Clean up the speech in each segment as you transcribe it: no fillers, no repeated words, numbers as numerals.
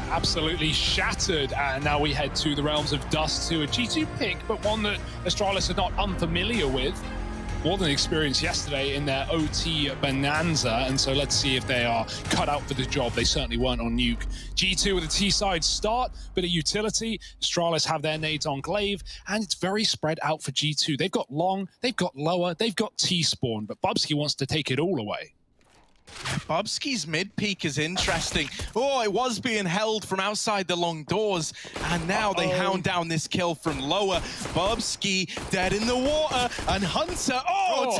absolutely shattered. And now we head to the realms of Dust, to a G2 pick, but one that Astralis are not unfamiliar with. More than experienced yesterday in their OT Bonanza, and so let's see if they are cut out for the job. They certainly weren't on Nuke. G2 with a T-side start, bit of utility. Astralis have their nades on Glaive, and it's very spread out for G2. They've got long, they've got lower, they've got T-spawn, but Bubsky wants to take it all away. Bubsky's mid peek is interesting. Oh, it was being held from outside the long doors, and now they hound down this kill from lower. Bubsky dead in the water, and Hunter,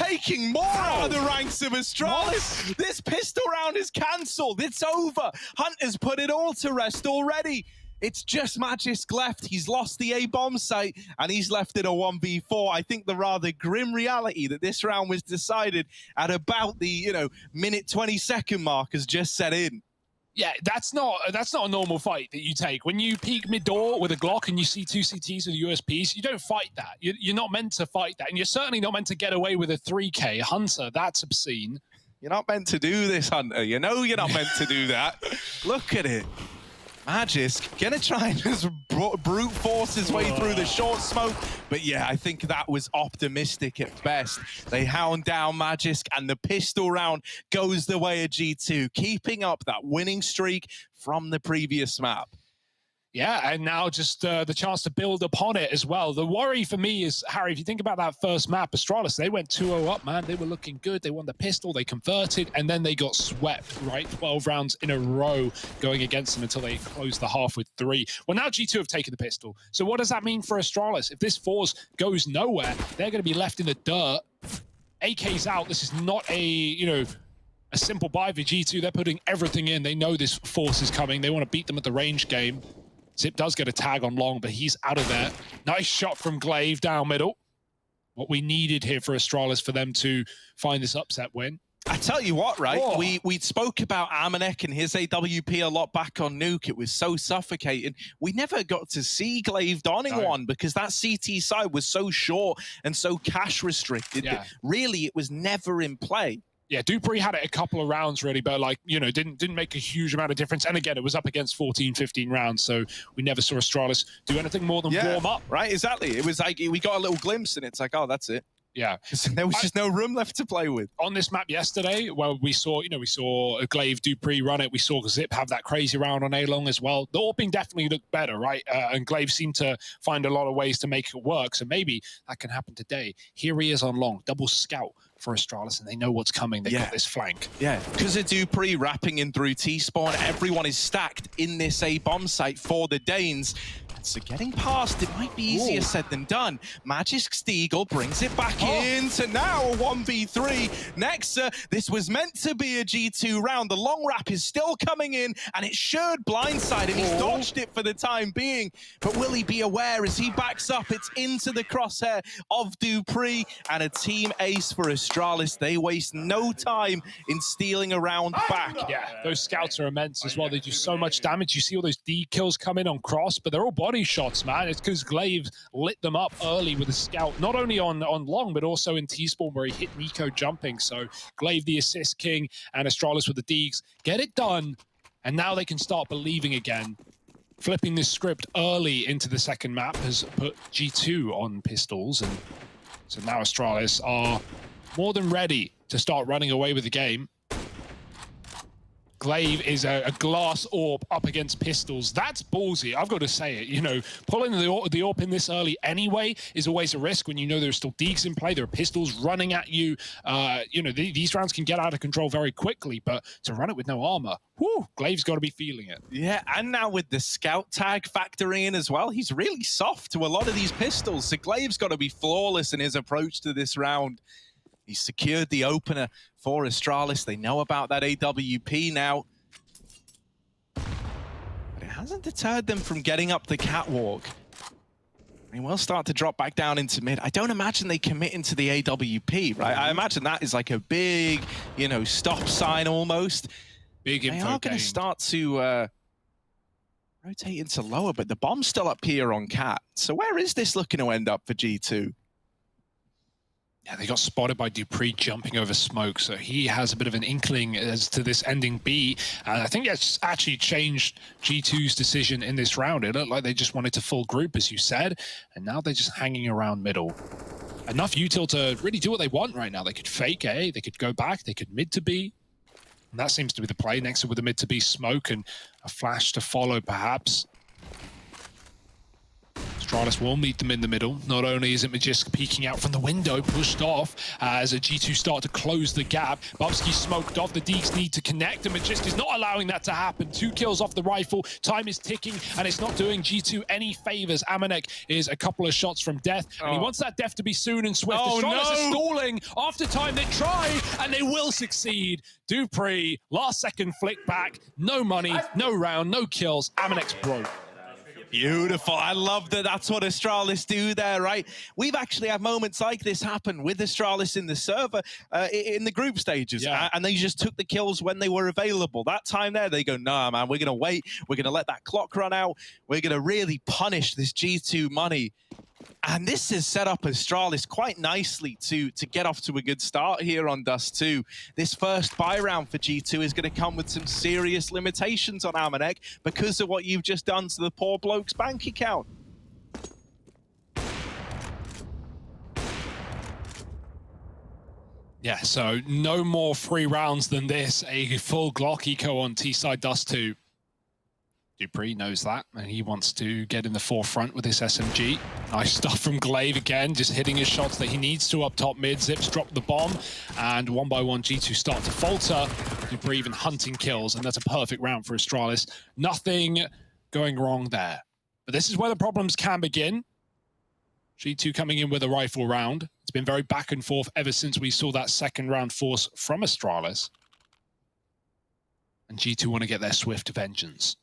taking more out of the ranks of Astralis. What? This pistol round is cancelled. It's over. Hunter's put it all to rest already. It's just Magisk left. He's lost the A-bomb site, and he's left in a 1v4. I think the rather grim reality that this round was decided at about the, minute 20-second mark has just set in. Yeah, that's not a normal fight that you take. When you peek mid-door with a Glock and you see two CTs with USPs, you don't fight that. You're not meant to fight that, and you're certainly not meant to get away with a 3K. Hunter, that's obscene. You're not meant to do this, Hunter. You know you're not meant to do that. Look at it. Magisk gonna try and just brute force his way through the short smoke. But yeah, I think that was optimistic at best. They hound down Magisk, and the pistol round goes the way of G2, keeping up that winning streak from the previous map. Yeah, and now just the chance to build upon it as well. The worry for me is, Harry, if you think about that first map, Astralis, they went 2-0 up, man. They were looking good. They won the pistol, they converted, and then they got swept, right? 12 rounds in a row going against them until they closed the half with 3. Well, now G2 have taken the pistol. So what does that mean for Astralis? If this Force goes nowhere, they're going to be left in the dirt. AK's out. This is not a simple buy for G2. They're putting everything in. They know this Force is coming. They want to beat them at the range game. Zip does get a tag on long, but he's out of there. Nice shot from Glaive down middle. What we needed here for Astralis for them to find this upset win. I tell you what, right? We spoke about Amanek and his AWP a lot back on Nuke. It was so suffocating. We never got to see Glaive donning one because that CT side was so short and so cash restricted. Yeah. Really, it was never in play. Yeah, dupreeh had it a couple of rounds really, but didn't make a huge amount of difference. And again, it was up against 14, 15 rounds, so we never saw Astralis do anything more than warm up. Right, exactly. It was like we got a little glimpse, and it's like, oh, that's it. Yeah, there was just no room left to play with. On this map yesterday, well, we saw Glaive, dupreeh run it. We saw Zip have that crazy round on A-Long as well. The AWPing definitely looked better, right? And Glaive seemed to find a lot of ways to make it work. So maybe that can happen today. Here he is on long, double scout for Astralis, and they know what's coming. They've got this flank. Yeah, because of dupreeh wrapping in through T-spawn, everyone is stacked in this A-bomb site for the Danes. So getting past it might be easier said than done. Magisk Steagle brings it back in to now a 1v3. Nexa, this was meant to be a G2 round. The long wrap is still coming in, and it should blindside him. He's dodged it for the time being, but will he be aware as he backs up? It's into the crosshair of dupreeh, and a team ace for Astralis. They waste no time in stealing a round back. Yeah, those scouts are immense as well. They do so much damage. You see all those D kills come in on cross, but they're all body shots, man. It's because Glaive lit them up early with a scout, not only on long, but also in T-spawn where he hit Nico jumping. So Glaive the assist king and Astralis with the Deegs. Get it done, and now they can start believing again. Flipping this script early into the second map has put G2 on pistols, and so now Astralis are more than ready to start running away with the game. Glaive is a glass AWP up against pistols. That's ballsy, I've got to say it. Pulling the AWP in this early anyway is always a risk when you know there's still Deegs in play, there are pistols running at you. These rounds can get out of control very quickly, but to run it with no armor, Glaive's got to be feeling it. Yeah, and now with the scout tag factoring in as well, he's really soft to a lot of these pistols. So Glaive's got to be flawless in his approach to this round. He's secured the opener for Astralis. They know about that AWP now. But it hasn't deterred them from getting up the catwalk. They will start to drop back down into mid. I don't imagine they commit into the AWP, right? I imagine that is like a big, stop sign almost. Big info. They are going to start to rotate into lower, but the bomb's still up here on Cat. So where is this looking to end up for G2? Yeah, they got spotted by dupreeh jumping over smoke, so he has a bit of an inkling as to this ending B. And I think that's actually changed G2's decision in this round. It looked like they just wanted to full group, as you said, and now they're just hanging around middle. Enough util to really do what they want right now. They could fake A, they could go back, they could mid to B. And that seems to be the play, next to with the mid to B smoke and a flash to follow, perhaps. Astralis will meet them in the middle. Not only is it Magisk peeking out from the window, pushed off as a G2 start to close the gap. Bubsky smoked off. The Deeks need to connect, and Magisk is not allowing that to happen. 2 kills off the rifle. Time is ticking, and it's not doing G2 any favors. Amanek is a couple of shots from death, and he wants that death to be soon and swift. Astralis is stalling. After time, they try, and they will succeed. dupreeh, last second flick back. No money, no round, no kills. Amanek's broke. Beautiful. I love that. That's what Astralis do there, right? We've actually had moments like this happen with Astralis in the server, in the group stages, and they just took the kills when they were available. That time there, they go, nah, man, we're going to wait. We're going to let that clock run out. We're going to really punish this G2 money. And this has set up Astralis quite nicely to get off to a good start here on Dust 2. This first buy round for G2 is going to come with some serious limitations on Amanek because of what you've just done to the poor bloke's bank account. Yeah, so no more free rounds than this. A full Glock eco on T-side Dust 2. dupreeh knows that, and he wants to get in the forefront with this SMG. Nice stuff from Glaive again, just hitting his shots that he needs to up top mid. Zips drop the bomb, and one by one G2 start to falter. dupreeh even hunting kills, and that's a perfect round for Astralis. Nothing going wrong there. But this is where the problems can begin. G2 coming in with a rifle round. It's been very back and forth ever since we saw that second round force from Astralis. And G2 want to get their swift vengeance.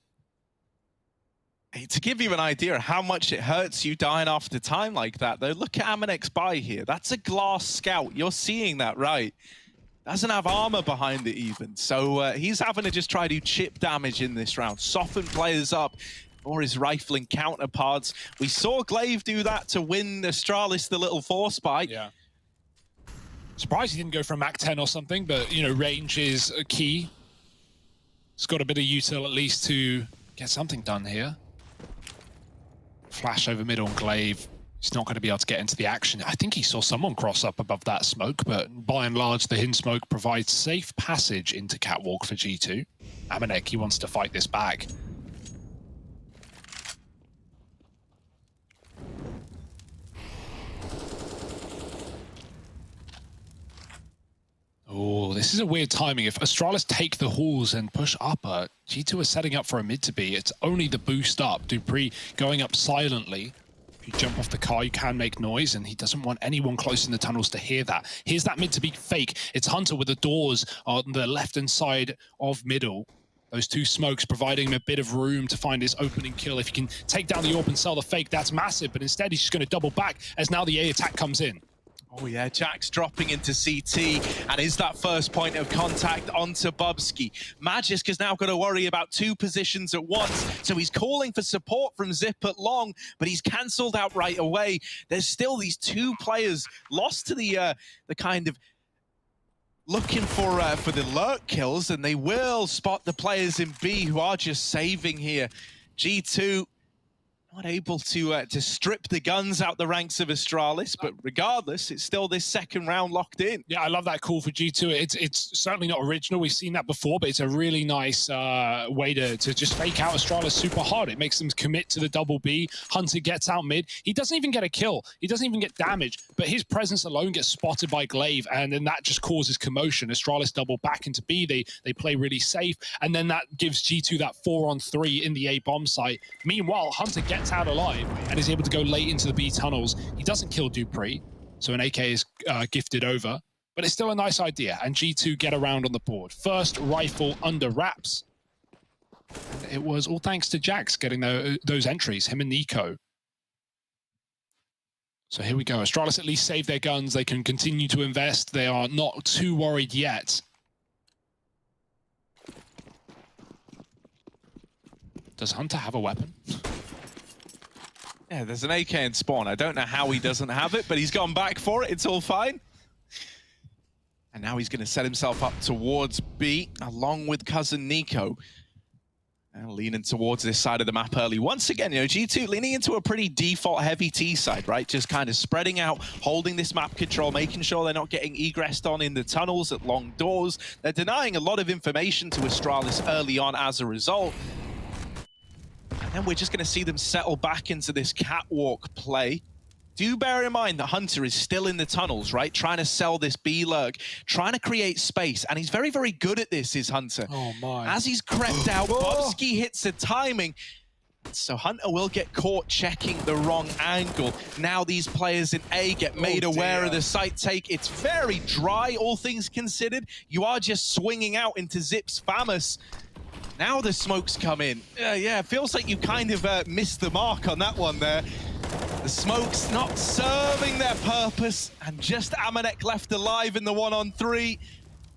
To give you an idea of how much it hurts you dying after time like that, though, look at Amanek's buy here. That's a glass scout. You're seeing that, right? Doesn't have armor behind it even. So he's having to just try to do chip damage in this round, soften players up or his rifling counterparts. We saw Glaive do that to win Astralis the little force spike. Yeah. Surprised he didn't go for a Mach 10 or something, but, you know, range is a key. It's got a bit of util at least to get something done here. Flash over middle on Glaive. He's not going to be able to get into the action. I think he saw someone cross up above that smoke, but by and large, the hidden smoke provides safe passage into Catwalk for G2. Amanek, he wants to fight this back. Oh, this is a weird timing. If Astralis take the halls and push up, G2 is setting up for a mid to be. It's only the boost up. dupreeh going up silently. If you jump off the car, you can make noise, and he doesn't want anyone close in the tunnels to hear that. Here's that mid to be fake. It's Hunter with the doors on the left-hand side of middle. Those 2 smokes providing him a bit of room to find his opening kill. If he can take down the AWP and sell the fake, that's massive, but instead he's just going to double back as now the A attack comes in. Oh yeah, Jack's dropping into CT, and is that first point of contact onto Bubsky. Magisk has now got to worry about 2 positions at once, so he's calling for support from Zip at long, but he's cancelled out right away. There's still these 2 players lost to the kind of looking for the lurk kills, and they will spot the players in B who are just saving here. G2 not able to strip the guns out the ranks of Astralis, but regardless, it's still this second round locked in. Yeah, I love that call for G2. It's certainly not original. We've seen that before, but it's a really nice way to just fake out Astralis super hard. It makes them commit to the double B. Hunter gets out mid. He doesn't even get a kill. He doesn't even get damage, but his presence alone gets spotted by Glaive, and then that just causes commotion. Astralis double back into B. They play really safe, and then that gives G2 that 4-on-3 in the A bomb site. Meanwhile, Hunter gets out alive and is able to go late into the B tunnels. He doesn't kill dupreeh, so an AK is gifted over, but it's still a nice idea, and G2 get around on the board. First rifle under wraps. And it was all thanks to Jax getting those entries, him and Nico. So here we go. Astralis at least save their guns. They can continue to invest. They are not too worried yet. Does Hunter have a weapon? Yeah, there's an AK in spawn. I don't know how he doesn't have it, but he's gone back for it. It's all fine. now he's going to set himself up towards B, along with cousin Nico. And leaning towards this side of the map early. Once again, you know, G2 leaning into a pretty default-heavy T side, right? Just kind of spreading out, holding this map control, making sure they're not getting egressed on in the tunnels at long doors. They're denying a lot of information to Astralis early on as a result. And then we're just going to see them settle back into this catwalk play. Do bear in mind that Hunter is still in the tunnels, right? Trying to sell this B-lurk, trying to create space. And he's very, very good at this, is Hunter. Oh, my. As he's crept out, Bobski hits the timing. So Hunter will get caught checking the wrong angle. Now these players in A get made aware of the site take. It's very dry, all things considered. You are just swinging out into Zips Famous. Now the smokes come in. Yeah, it feels like you kind of missed the mark on that one there. The smokes not serving their purpose, and just Amanek left alive in the 1-on-3.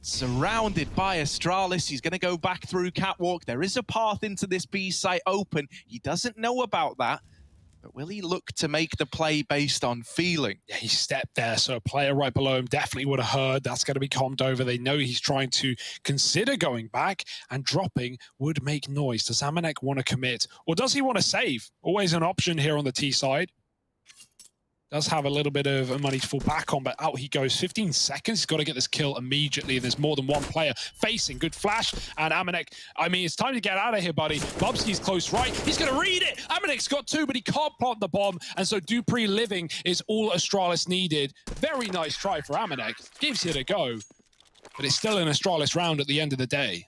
Surrounded by Astralis, he's going to go back through catwalk. There is a path into this B site open. He doesn't know about that, but will he look to make the play based on feeling? Yeah, he stepped there, so a player right below him definitely would have heard. That's going to be calmed over. They know he's trying to consider going back, and dropping would make noise. Does Amanek want to commit, or does he want to save? Always an option here on the T side. Does have a little bit of money to fall back on, but out he goes. 15 seconds. He's got to get this kill immediately. There's more than one player facing. Good flash. And Amanek, I mean, it's time to get out of here, buddy. Bobski's close right. He's going to read it. Amanek's got two, but he can't plant the bomb. And so Dupree living is all Astralis needed. Very nice try for Amanek. Gives it a go. But it's still an Astralis round at the end of the day.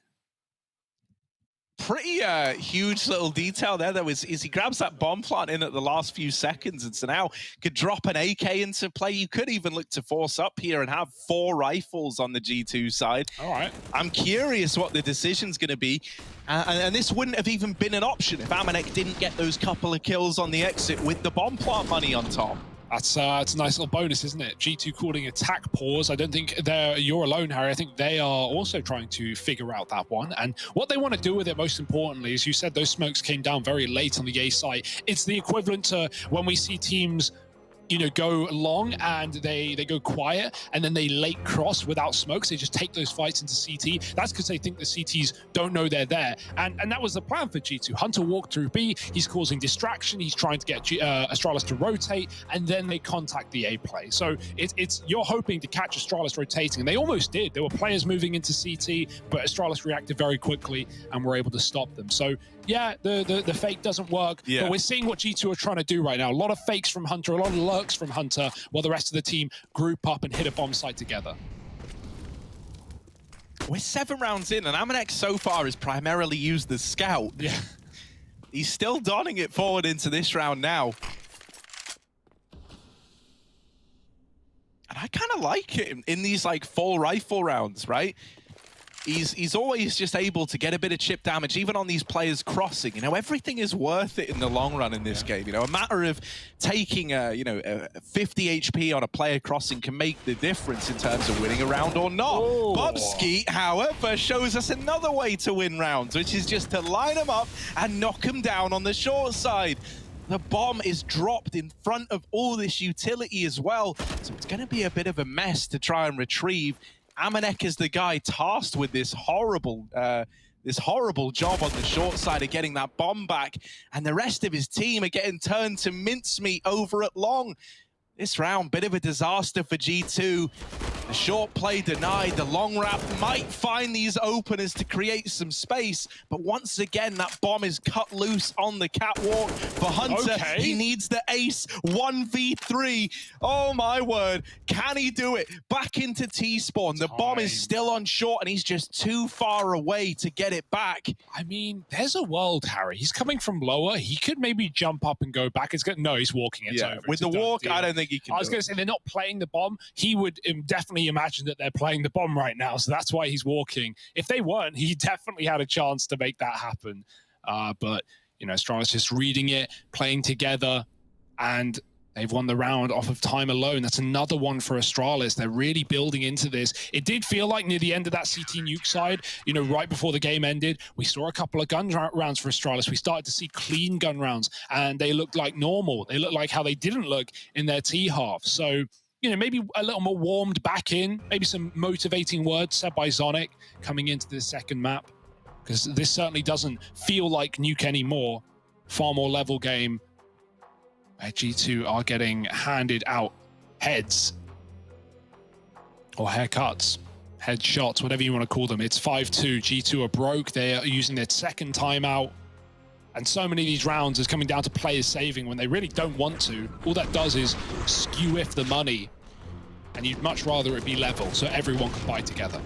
Pretty huge little detail there, though, is he grabs that bomb plant in at the last few seconds, and so now could drop an AK into play. You could even look to force up here and have 4 rifles on the G2 side. All right. I'm curious what the decision's going to be, and this wouldn't have even been an option if Amanek didn't get those couple of kills on the exit with the bomb plant money on top. It's a nice little bonus, isn't it? G2 calling attack pause. I don't think you're alone, Harry. I think they are also trying to figure out that one. And what they want to do with it, most importantly, is you said those smokes came down very late on the A site. It's the equivalent to when we see teams, you know, go long and they go quiet, and then they late cross without smokes. They just take those fights into CT. That's because they think the CTs don't know they're there. And that was the plan for G2. Hunter walked through B. He's causing distraction. He's trying to get Astralis to rotate, and then they contact the A play. So it's you're hoping to catch Astralis rotating, and they almost did. There were players moving into CT, but Astralis reacted very quickly and were able to stop them. So yeah, the fake doesn't work, but we're seeing what G2 are trying to do right now. A lot of fakes from Hunter, a lot of lurks from Hunter, while the rest of the team group up and hit a bomb site together. We're 7 rounds in, and Amanek so far has primarily used the scout. Yeah. He's still donning it forward into this round now. And I kind of like it in these like full rifle rounds, right? He's always just able to get a bit of chip damage, even on these players crossing. You know, everything is worth it in the long run in this game. You know, a matter of taking a 50 HP on a player crossing can make the difference in terms of winning a round or not. Oh. Bobski, however, shows us another way to win rounds, which is just to line them up and knock them down on the short side. The bomb is dropped in front of all this utility as well, so it's going to be a bit of a mess to try and retrieve. Amanek is the guy tasked with this horrible job on the short side of getting that bomb back, and the rest of his team are getting turned to mincemeat over at long. This round, bit of a disaster for G2. The short play denied. The long wrap might find these openers to create some space, but once again, that bomb is cut loose on the catwalk for Hunter. Okay. He needs the ace. 1v3. Oh my word. Can he do it? Back into T-spawn. The bomb is still on short, and he's just too far away to get it back. I mean, there's a world, Harry. He's coming from lower. He could maybe jump up and go back. No, he's walking. It's over. With the walk, I don't think he can. I was going to say, they're not playing the bomb. He would definitely imagine that they're playing the bomb right now, so that's why he's walking. If they weren't, he definitely had a chance to make that happen. But, you know, Astralis just reading it, playing together, and they've won the round off of time alone. That's another one for Astralis. They're really building into this. It did feel like near the end of that CT nuke side, you know, right before the game ended, we saw a couple of gun rounds for Astralis. We started to see clean gun rounds, and they looked like normal. They looked like how they didn't look in their T half. So you know, maybe a little more warmed back in, maybe some motivating words said by Zonic coming into the second map, because this certainly doesn't feel like Nuke anymore. Far more level game. G2 are getting handed out heads or haircuts, headshots, whatever you want to call them. It's 5-2. G2 are broke. They are using their second timeout. And so many of these rounds is coming down to players saving when they really don't want to. All that does is skew if the money, and you'd much rather it be level so everyone can buy together.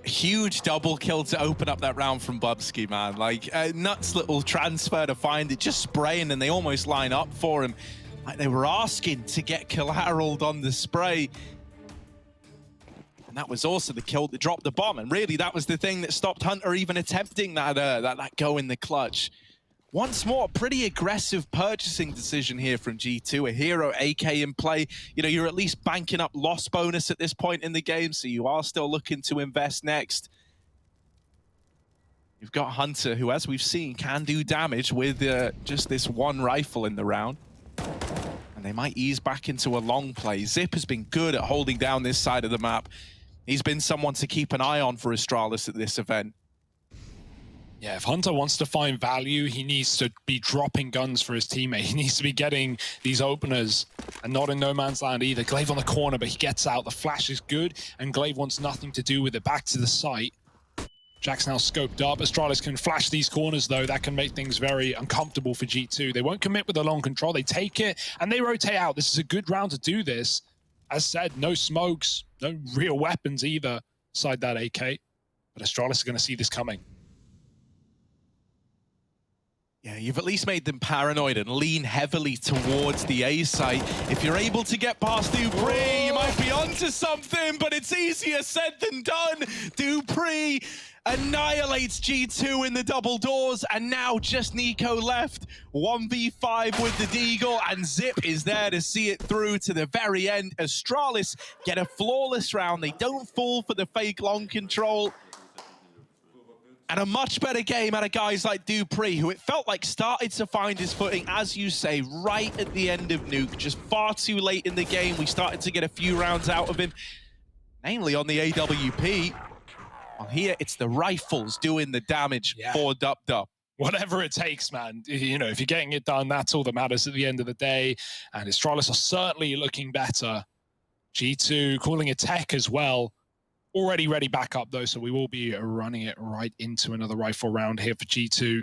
Huge double kill to open up that round from Bubsky, man. Like a nuts little transfer to find it, just spraying, and they almost line up for him. Like they were asking to get collateraled on the spray. And that was also the kill that dropped the bomb. And really that was the thing that stopped Hunter even attempting that go in the clutch. Once more, pretty aggressive purchasing decision here from G2. A hero AK in play. You know, you're at least banking up loss bonus at this point in the game, so you are still looking to invest next. You've got Hunter, who, as we've seen, can do damage with just this one rifle in the round. And they might ease back into a long play. Zip has been good at holding down this side of the map. He's been someone to keep an eye on for Astralis at this event. Yeah, if Hunter wants to find value, he needs to be dropping guns for his teammate. He needs to be getting these openers and not in no man's land either. Glaive on the corner, but he gets out. The flash is good, and Glaive wants nothing to do with it. Back to the site. Jack's now scoped up. Astralis can flash these corners, though. That can make things very uncomfortable for G2. They won't commit with the long control. They take it, and they rotate out. This is a good round to do this. As said, no smokes, no real weapons either beside that AK. But Astralis is going to see this coming. Yeah, you've at least made them paranoid and lean heavily towards the A site. If you're able to get past Dupree, you might be onto something, but it's easier said than done. Dupree annihilates G2 in the double doors, and now just Nico left. 1v5 with the Deagle, and Zip is there to see it through to the very end. Astralis get a flawless round. They don't fall for the fake long control. And a much better game out of guys like Dupree, who it felt like started to find his footing, as you say, right at the end of Nuke. Just far too late in the game. We started to get a few rounds out of him, namely on the AWP. Well, here, it's the rifles doing the damage for Dup. Whatever it takes, man. You know, if you're getting it done, that's all that matters at the end of the day. And Astralis are certainly looking better. G2 calling a tech as well. Already ready back up, though, so we will be running it right into another rifle round here for G2.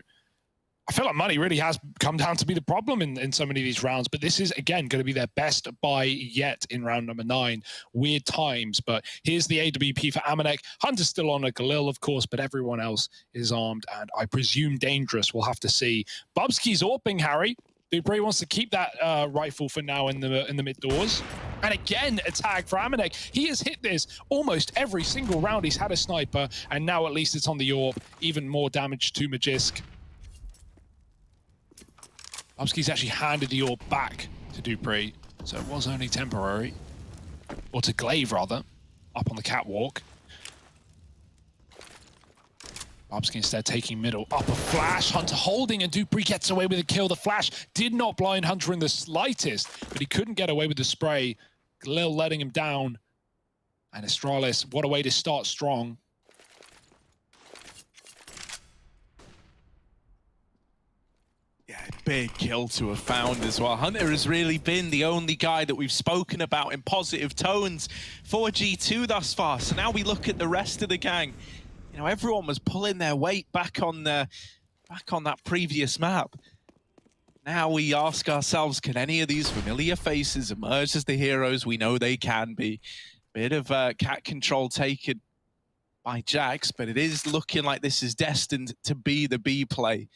I feel like money really has come down to be the problem in so many of these rounds, but this is, again, going to be their best buy yet in round number 9. Weird times, but here's the AWP for Amanek. Hunter's still on a Galil, of course, but everyone else is armed, and I presume dangerous. We'll have to see. Bubsky's AWPing, Harry. Dupree wants to keep that rifle for now in the mid doors. And again, a tag for Amanek. He has hit this almost every single round. He's had a sniper, and now at least it's on the AWP. Even more damage to Magisk. Bubsky's actually handed the AWP back to Dupree, so it was only temporary. Or to Glaive, rather, up on the catwalk. Bubsky instead taking middle. Up a flash. Hunter holding, and Dupree gets away with a kill. The flash did not blind Hunter in the slightest, but he couldn't get away with the spray. Galil letting him down. And Astralis, what a way to start strong. Yeah, big kill to have found as well. Hunter has really been the only guy that we've spoken about in positive tones for G2 thus far. So now we look at the rest of the gang. You know, everyone was pulling their weight back on that previous map. Now we ask ourselves, can any of these familiar faces emerge as the heroes we know they can be? Bit of cat control taken by Jax, but it is looking like this is destined to be the B play.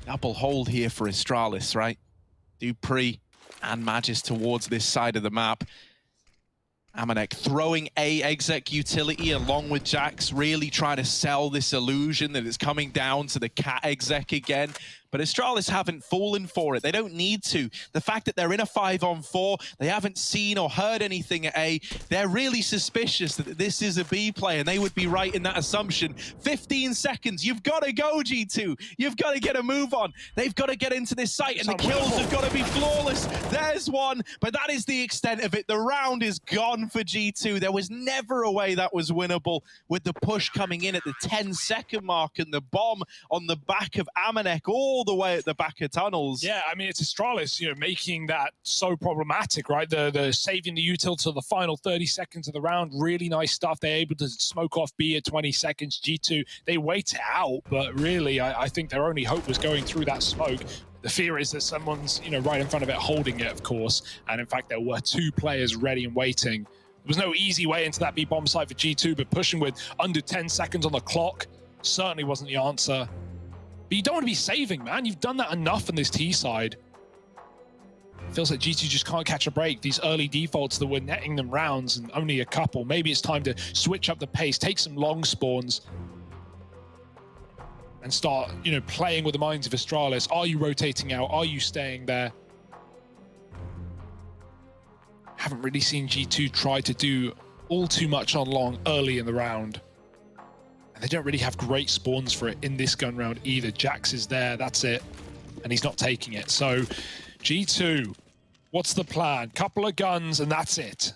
Double hold here for Astralis, right? Dupree and Magis towards this side of the map. Amanek throwing a exec utility along with Jax, really trying to sell this illusion that it's coming down to the cat exec again. But Astralis haven't fallen for it. They don't need to. The fact that they're in a 5-on-4, they haven't seen or heard anything at A, they're really suspicious that this is a B play, and they would be right in that assumption. 15 seconds, you've got to go, G2. You've got to get a move on. They've got to get into this site, and the kills have got to be flawless. There's one, but that is the extent of it. The round is gone for G2. There was never a way that was winnable, with the push coming in at the 10-second mark and the bomb on the back of Amanek all the way at the back of tunnels. Yeah, I mean, it's Astralis, you know, making that so problematic, right? The saving the util to the final 30 seconds of the round. Really nice stuff. They're able to smoke off B at 20 seconds. G2, they wait it out, but really, I think their only hope was going through that smoke. The fear is that someone's, you know, right in front of it holding it, of course. And in fact, there were 2 players ready and waiting. There was no easy way into that B bomb site for G2, but pushing with under 10 seconds on the clock certainly wasn't the answer. But you don't want to be saving, man. You've done that enough on this T side. It feels like G2 just can't catch a break. These early defaults that were netting them rounds, and only a couple. Maybe it's time to switch up the pace, take some long spawns, and start, you know, playing with the minds of Astralis. Are you rotating out? Are you staying there? Haven't really seen G2 try to do all too much on long early in the round. And they don't really have great spawns for it in this gun round either. Jax is there, that's it. And he's not taking it. So G2, what's the plan? Couple of guns and that's it.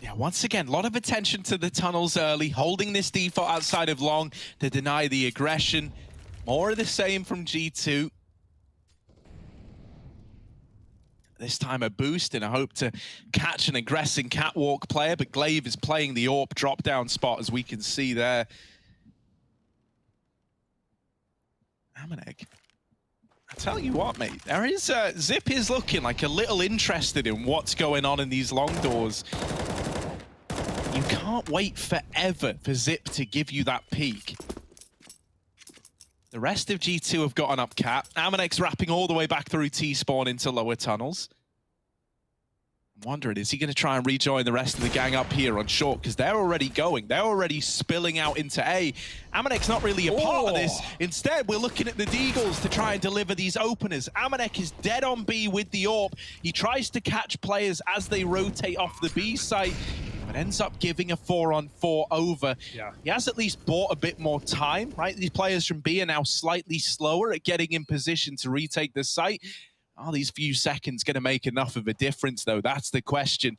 Yeah, once again, a lot of attention to the tunnels early, holding this default outside of long to deny the aggression. More of the same from G2. This time a boost in a hope to catch an aggressing catwalk player, but Glaive is playing the AWP drop-down spot, as we can see there. Amanek, I tell you what, mate, there is Zip is looking like a little interested in what's going on in these long doors. You can't wait forever for Zip to give you that peek. The rest of G2 have got an up cap. Amanek's wrapping all the way back through T-spawn into lower tunnels. I'm wondering, is he going to try and rejoin the rest of the gang up here on short? Because they're already going. They're already spilling out into A. Amanek's not really a part of this. Instead, we're looking at the Deagles to try and deliver these openers. Amanek is dead on B with the AWP. He tries to catch players as they rotate off the B site, but ends up giving a 4-on-4 over. Yeah. He has at least bought a bit more time, right? These players from B are now slightly slower at getting in position to retake the site. Are these few seconds going to make enough of a difference, though? That's the question.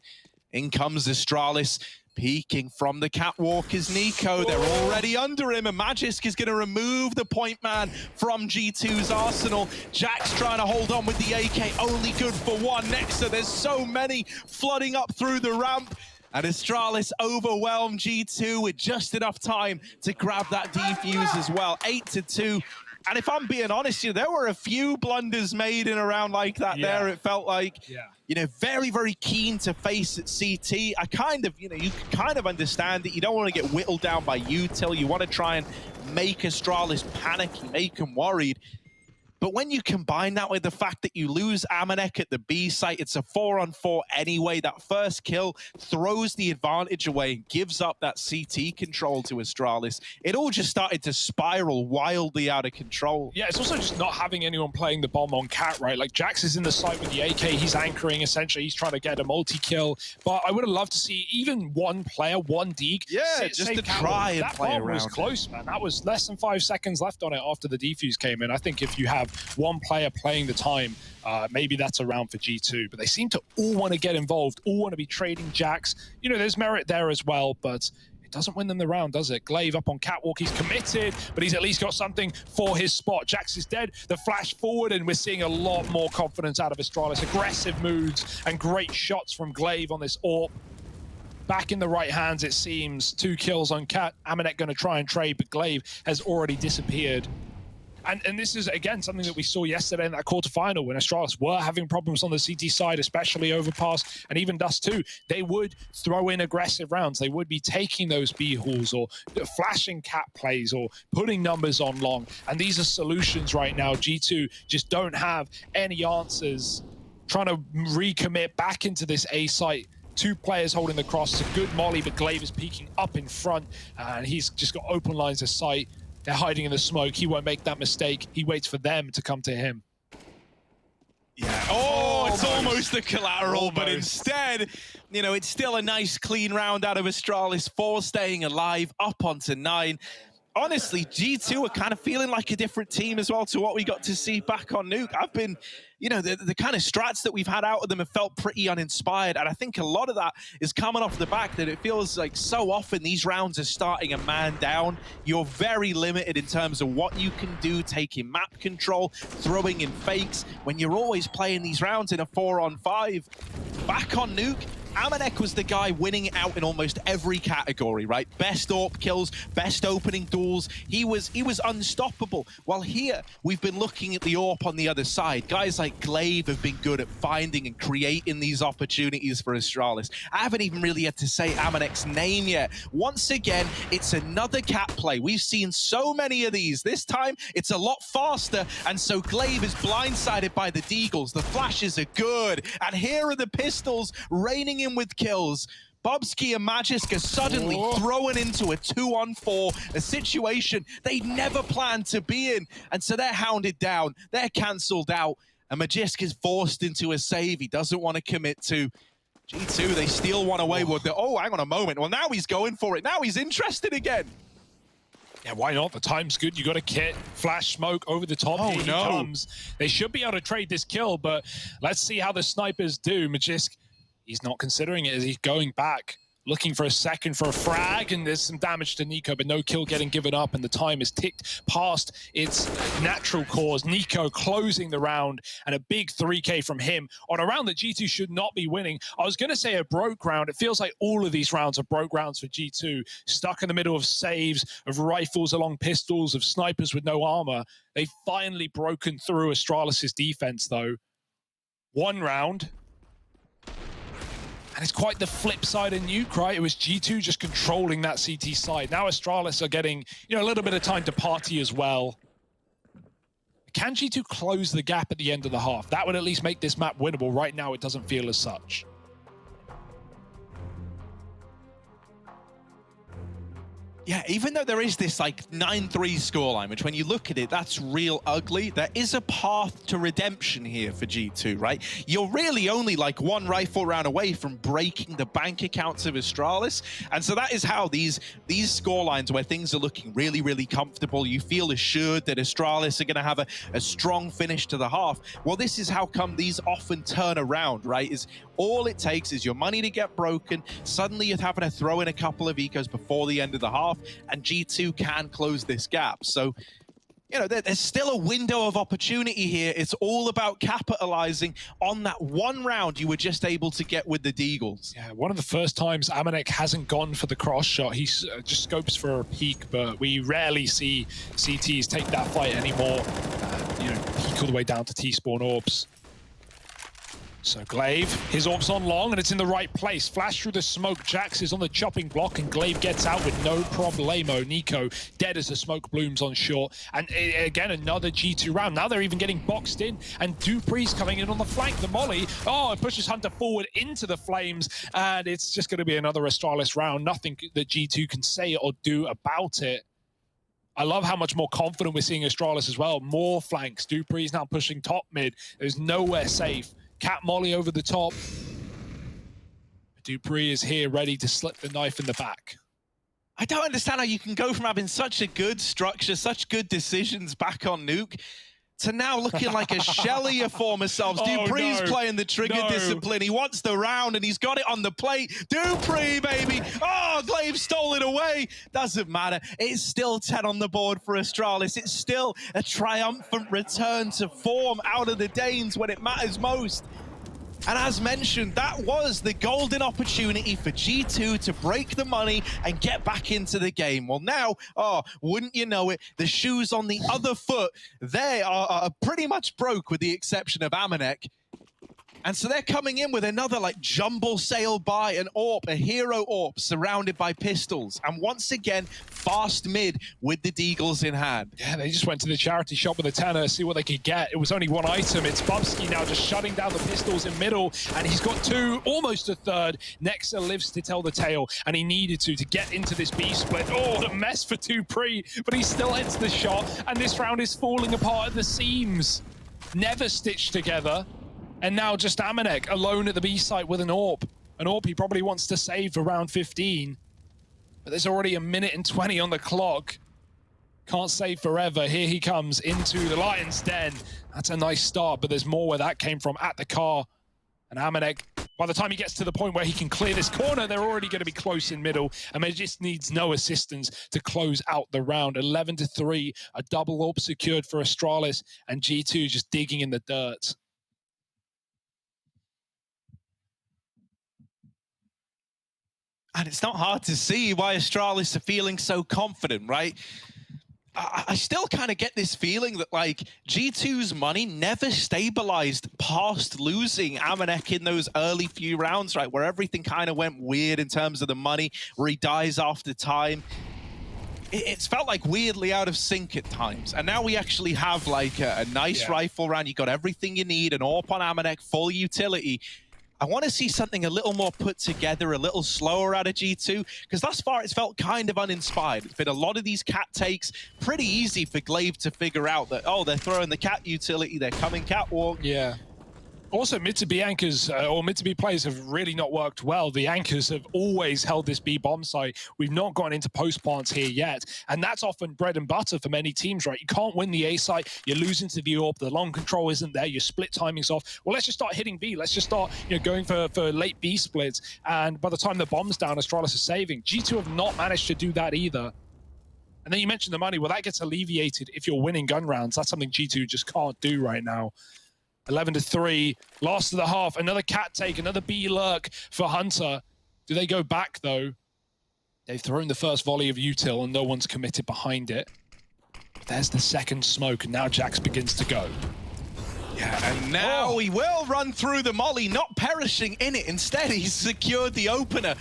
In comes Astralis. Peeking from the catwalk is Nico. They're already under him, and Magisk is going to remove the point man from G2's arsenal. Jax trying to hold on with the AK, only good for one. Nexa, there's so many flooding up through the ramp. And Astralis overwhelmed G2 with just enough time to grab that defuse as well. 8-2. And if I'm being honest, you know, there were a few blunders made in a round like that there, it felt like. Yeah. You know, very, very keen to face at CT. I kind of, you know, you can kind of understand it. You don't want to get whittled down by util. You want to try and make Astralis panicky, make them worried. But when you combine that with the fact that you lose Amanek at the B site, it's a 4-on-4 anyway. That first kill throws the advantage away and gives up that CT control to Astralis. It all just started to spiral wildly out of control. Yeah, it's also just not having anyone playing the bomb on Cat, right? Like, Jax is in the site with the AK. He's anchoring, essentially. He's trying to get a multi-kill. But I would have loved to see even one player, one Deeg. Yeah, just to try and play around. That bomb was close, man. That was less than 5 seconds left on it after the defuse came in. I think if you have one player playing the time, maybe that's a round for G2. But they seem to all want to get involved, all want to be trading Jax. You know, there's merit there as well, but it doesn't win them the round, does it? Glaive up on catwalk, he's committed, but he's at least got something for his spot. Jax is dead, the flash forward, and we're seeing a lot more confidence out of Astralis. Aggressive moves and great shots from Glaive on this AWP. Back in the right hands, it seems. 2 kills on Cat. Amanek going to try and trade, but Glaive has already disappeared. And this is, again, something that we saw yesterday in that quarterfinal when Astralis were having problems on the CT side, especially Overpass and even Dust 2. They would throw in aggressive rounds. They would be taking those B hauls or flashing Cat plays or putting numbers on long. And these are solutions right now. G2 just don't have any answers. Trying to recommit back into this A site. 2 players holding the cross. It's a good molly, but Glaive is peeking up in front, and he's just got open lines of sight. They're hiding in the smoke. He won't make that mistake. He waits for them to come to him. Yeah. Oh, it's almost the collateral, but instead, you know, it's still a nice clean round out of Astralis, 4 staying alive, up onto 9. Honestly, G2 are kind of feeling like a different team as well to what we got to see back on Nuke. I've been, you know, the kind of strats that we've had out of them have felt pretty uninspired. And I think a lot of that is coming off the back that it feels like so often these rounds are starting a man down. You're very limited in terms of what you can do, taking map control, throwing in fakes, when you're always playing these rounds in a 4-on-5. Back on Nuke, Amanek was the guy winning out in almost every category, right? Best AWP kills, best opening duels. He was unstoppable. While here, we've been looking at the AWP on the other side. Guys like Glaive have been good at finding and creating these opportunities for Astralis. I haven't even really had to say Amanek's name yet. Once again, it's another cat play. We've seen so many of these. This time, it's a lot faster, and so Glaive is blindsided by the deagles. The flashes are good, and here are the pistols raining in with kills. Bobski and Magisk are suddenly thrown into a 2-on-4, a situation they never planned to be in. And so they're hounded down, they're cancelled out, and Magisk is forced into a save he doesn't want to commit to. G2, they steal one away with the, oh, hang on a moment. Well, now he's going for it. Now he's interested again. Yeah, why not? The time's good. You got a kit, flash smoke over the top. Oh, Here he comes. They should be able to trade this kill, but let's see how the snipers do. Magisk, he's not considering it as he's going back, looking for a second for a frag, and there's some damage to Nico, but no kill getting given up, and the time is ticked past its natural course. Nico closing the round, and a big 3K from him on a round that G2 should not be winning. I was going to say a broke round. It feels like all of these rounds are broke rounds for G2, stuck in the middle of saves, of rifles along pistols, of snipers with no armor. They've finally broken through Astralis' defense, though. 1 round. And it's quite the flip side of Nuke, right? It was G2 just controlling that CT side. Now Astralis are getting, you know, a little bit of time to party as well. Can G2 close the gap at the end of the half? That would at least make this map winnable. Right now, it doesn't feel as such. Yeah, even though there is this like 9-3 scoreline, which when you look at it, that's real ugly, there is a path to redemption here for G2, right? You're really only like 1 rifle round away from breaking the bank accounts of Astralis. And so that is how these scorelines where things are looking really, really comfortable, you feel assured that Astralis are going to have a strong finish to the half. Well, this is how come these often turn around, right? Is all it takes is your money to get broken. Suddenly you're having to throw in a couple of ecos before the end of the half, and G2 can close this gap. So, you know, there's still a window of opportunity here. It's all about capitalizing on that 1 round you were just able to get with the deagles. Yeah, one of the first times Amanek hasn't gone for the cross shot. He just scopes for a peek, but we rarely see CTs take that fight anymore. You know, peek all the way down to T-spawn orbs. So Glaive, his orb's on long, and it's in the right place. Flash through the smoke. Jax is on the chopping block, and Glaive gets out with no problemo. Nico dead as the smoke blooms on short. And again, another G2 round. Now they're even getting boxed in, and Dupree's coming in on the flank. The molly, oh, it pushes Hunter forward into the flames, and it's just going to be another Astralis round. Nothing that G2 can say or do about it. I love how much more confident we're seeing Astralis as well. More flanks. Dupree's now pushing top mid. There's nowhere safe. Cat molly over the top. Dupree is here ready to slip the knife in the back. I don't understand how you can go from having such a good structure, such good decisions back on Nuke, to now looking like a shell of your former selves. Dupree's playing the trigger discipline. He wants the round, and he's got it on the plate. Dupree, baby! Oh, Glaive stole it away. Doesn't matter. It's still 10 on the board for Astralis. It's still a triumphant return to form out of the Danes when it matters most. And as mentioned, that was the golden opportunity for G2 to break the money and get back into the game. Well, now, oh, wouldn't you know it, the shoes on the other foot, they are pretty much broke with the exception of Amanek. And so they're coming in with another like jumble sail by an AWP, a hero AWP surrounded by pistols. And once again, fast mid with the Deagles in hand. Yeah, they just went to the charity shop with a tenner, see what they could get. It was only one item. It's Bubsky now just shutting down the pistols in middle, and he's got two, almost a third. Nexa lives to tell the tale, and he needed to get into this B split. Oh, the mess for 2Pre, but he still hits the shot, and this round is falling apart at the seams. Never stitched together. And now just Amanek alone at the B site with an AWP. An AWP he probably wants to save for round 15. But there's already a minute and 20 on the clock. Can't save forever. Here he comes into the Lion's Den. That's a nice start, but there's more where that came from at the car. And Amanek, by the time he gets to the point where he can clear this corner, they're already going to be close in middle. And he just needs no assistance to close out the round. 11-3, a double AWP secured for Astralis, and G2 just digging in the dirt. And it's not hard to see why Astralis are feeling so confident, right? I still kind of get this feeling that like G2's money never stabilized past losing Amanek in those early few rounds, right? Where everything kind of went weird in terms of the money, where he dies after time. It's felt like weirdly out of sync at times. And now we actually have like a nice rifle round. You got everything you need, an AWP on Amanek, full utility. I want to see something a little more put together, a little slower out of G2, because thus far it's felt kind of uninspired. It's been a lot of these cat takes, pretty easy for Glaive to figure out that, oh, they're throwing the cat utility, they're coming catwalk. Yeah. Also, mid-to-B anchors, or mid-to-B players have really not worked well. The anchors have always held this B bomb site. We've not gone into post plants here yet. And that's often bread and butter for many teams, right? You can't win the A site. You're losing to the AWP. The long control isn't there. Your split timing's off. Well, let's just start hitting B. Let's just start going for late B splits. And by the time the bomb's down, Astralis is saving. G2 have not managed to do that either. And then you mentioned the money. Well, that gets alleviated if you're winning gun rounds. That's something G2 just can't do right now. 11-3, last of the half, another cat take, another B lurk for Hunter. Do they go back though? They've thrown the first volley of util and no one's committed behind it. But there's the second smoke, and now Jax begins to go. Yeah, and now he will run through the molly, not perishing in it. Instead, he's secured the opener.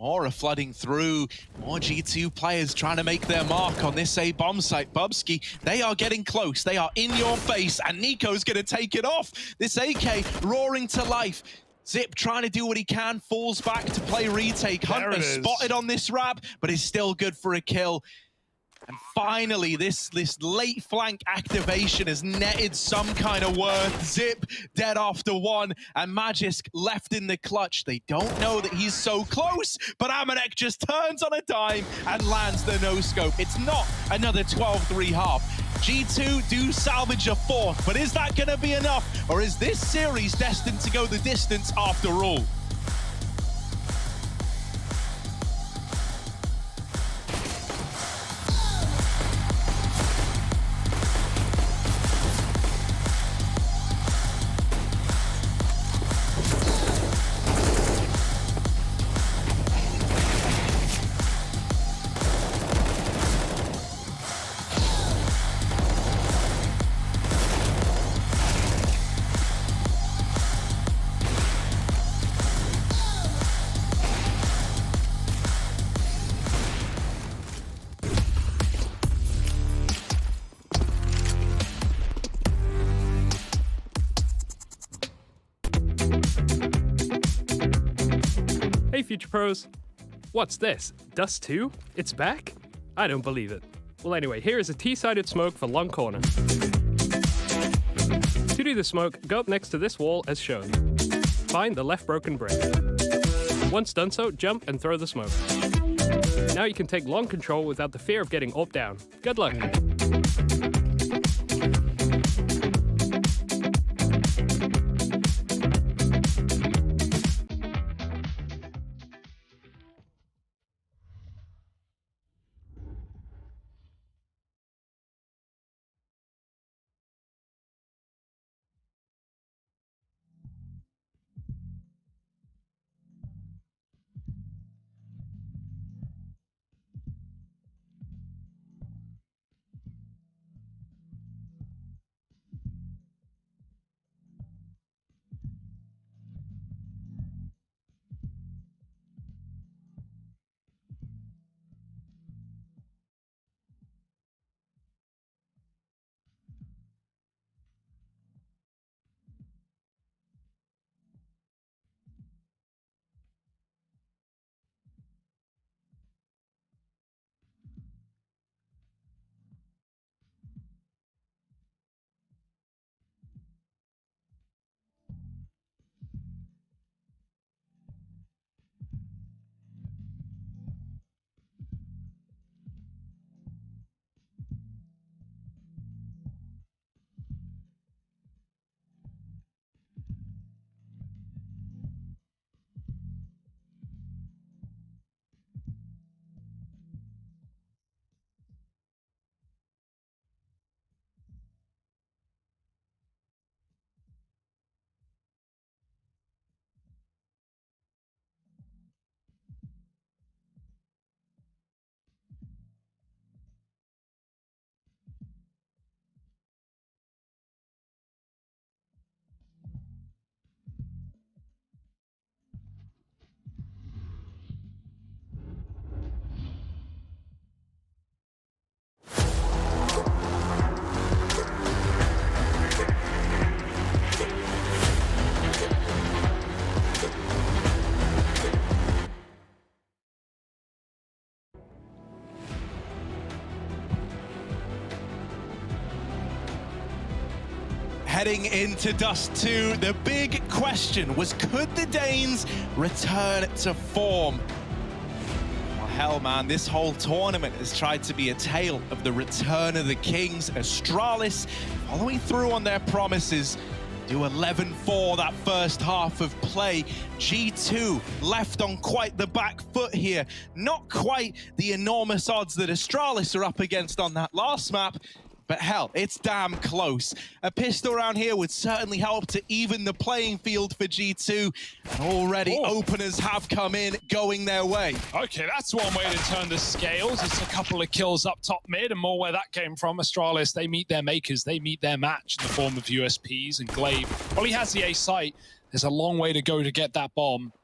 More are flooding through. More G2 players trying to make their mark on this A bomb site. Bubsky, they are getting close. They are in your face, and Nico's going to take it off. This AK roaring to life. Zip trying to do what he can, falls back to play retake. Hunter spotted on this wrap, but is still good for a kill. And finally, this late flank activation has netted some kind of worth. Zip dead after one, and Magisk left in the clutch. They don't know that he's so close, but Amanek just turns on a dime and lands the no-scope. It's not another 12-3 half. G2 do salvage a fourth, but is that going to be enough? Or is this series destined to go the distance after all? Hey Future Pros, what's this? Dust 2? It's back? I don't believe it. Well anyway, here is a T-sided smoke for long corner. To do the smoke, go up next to this wall as shown. Find the left broken brick. Once done so, jump and throw the smoke. Now you can take long control without the fear of getting AWP down. Good luck! heading into Dust 2, the big question was, could the Danes return to form? Well, hell, man, this whole tournament has tried to be a tale of the return of the Kings. Astralis, following through on their promises, do 11-4 that first half of play. G2 left on quite the back foot here. Not quite the enormous odds that Astralis are up against on that last map, but hell, it's damn close. A pistol round here would certainly help to even the playing field for G2. And already openers have come in, going their way. Okay, that's one way to turn the scales. It's a couple of kills up top mid, and more where that came from. Astralis, they meet their makers. They meet their match in the form of USPs, and Glaive, well, he has the A site. There's a long way to go to get that bomb.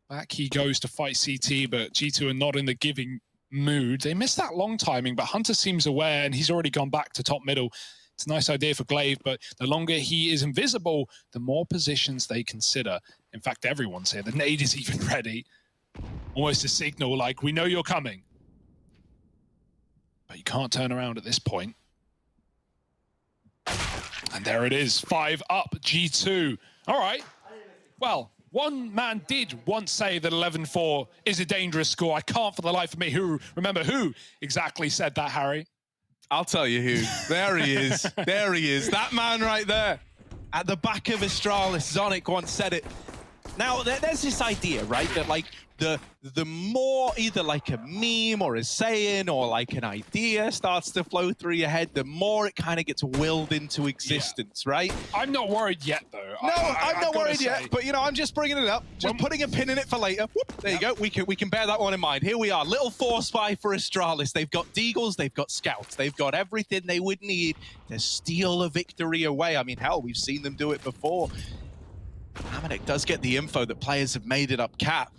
Back he goes to fight CT, but G2 are not in the giving mood. They missed that long timing, but Hunter seems aware, and he's already gone back to top middle. It's a nice idea for Glaive, but the longer he is invisible, the more positions they consider. In fact, everyone's here. The nade is even ready. Almost a signal like, we know you're coming. But you can't turn around at this point. And there it is, 5 up, G2. All right, well, one man did once say that 11-4 is a dangerous score. I can't for the life of me remember who exactly said that, Harry. I'll tell you who. There he is. There he is. That man right there. At the back of Astralis, Zonic once said it. Now, there's this idea, right, that like the more either like a meme or a saying or like an idea starts to flow through your head, the more it kind of gets willed into existence, right? I'm not worried yet, though. No, I'm not worried yet, but you know, I'm just bringing it up, just putting a pin in it for later. Whoop, there you go. We can bear that one in mind. Here we are, little force buy for Astralis. They've got Deagles, they've got Scouts, they've got everything they would need to steal a victory away. I mean, hell, we've seen them do it before. Amanek does get the info that players have made it up Cat.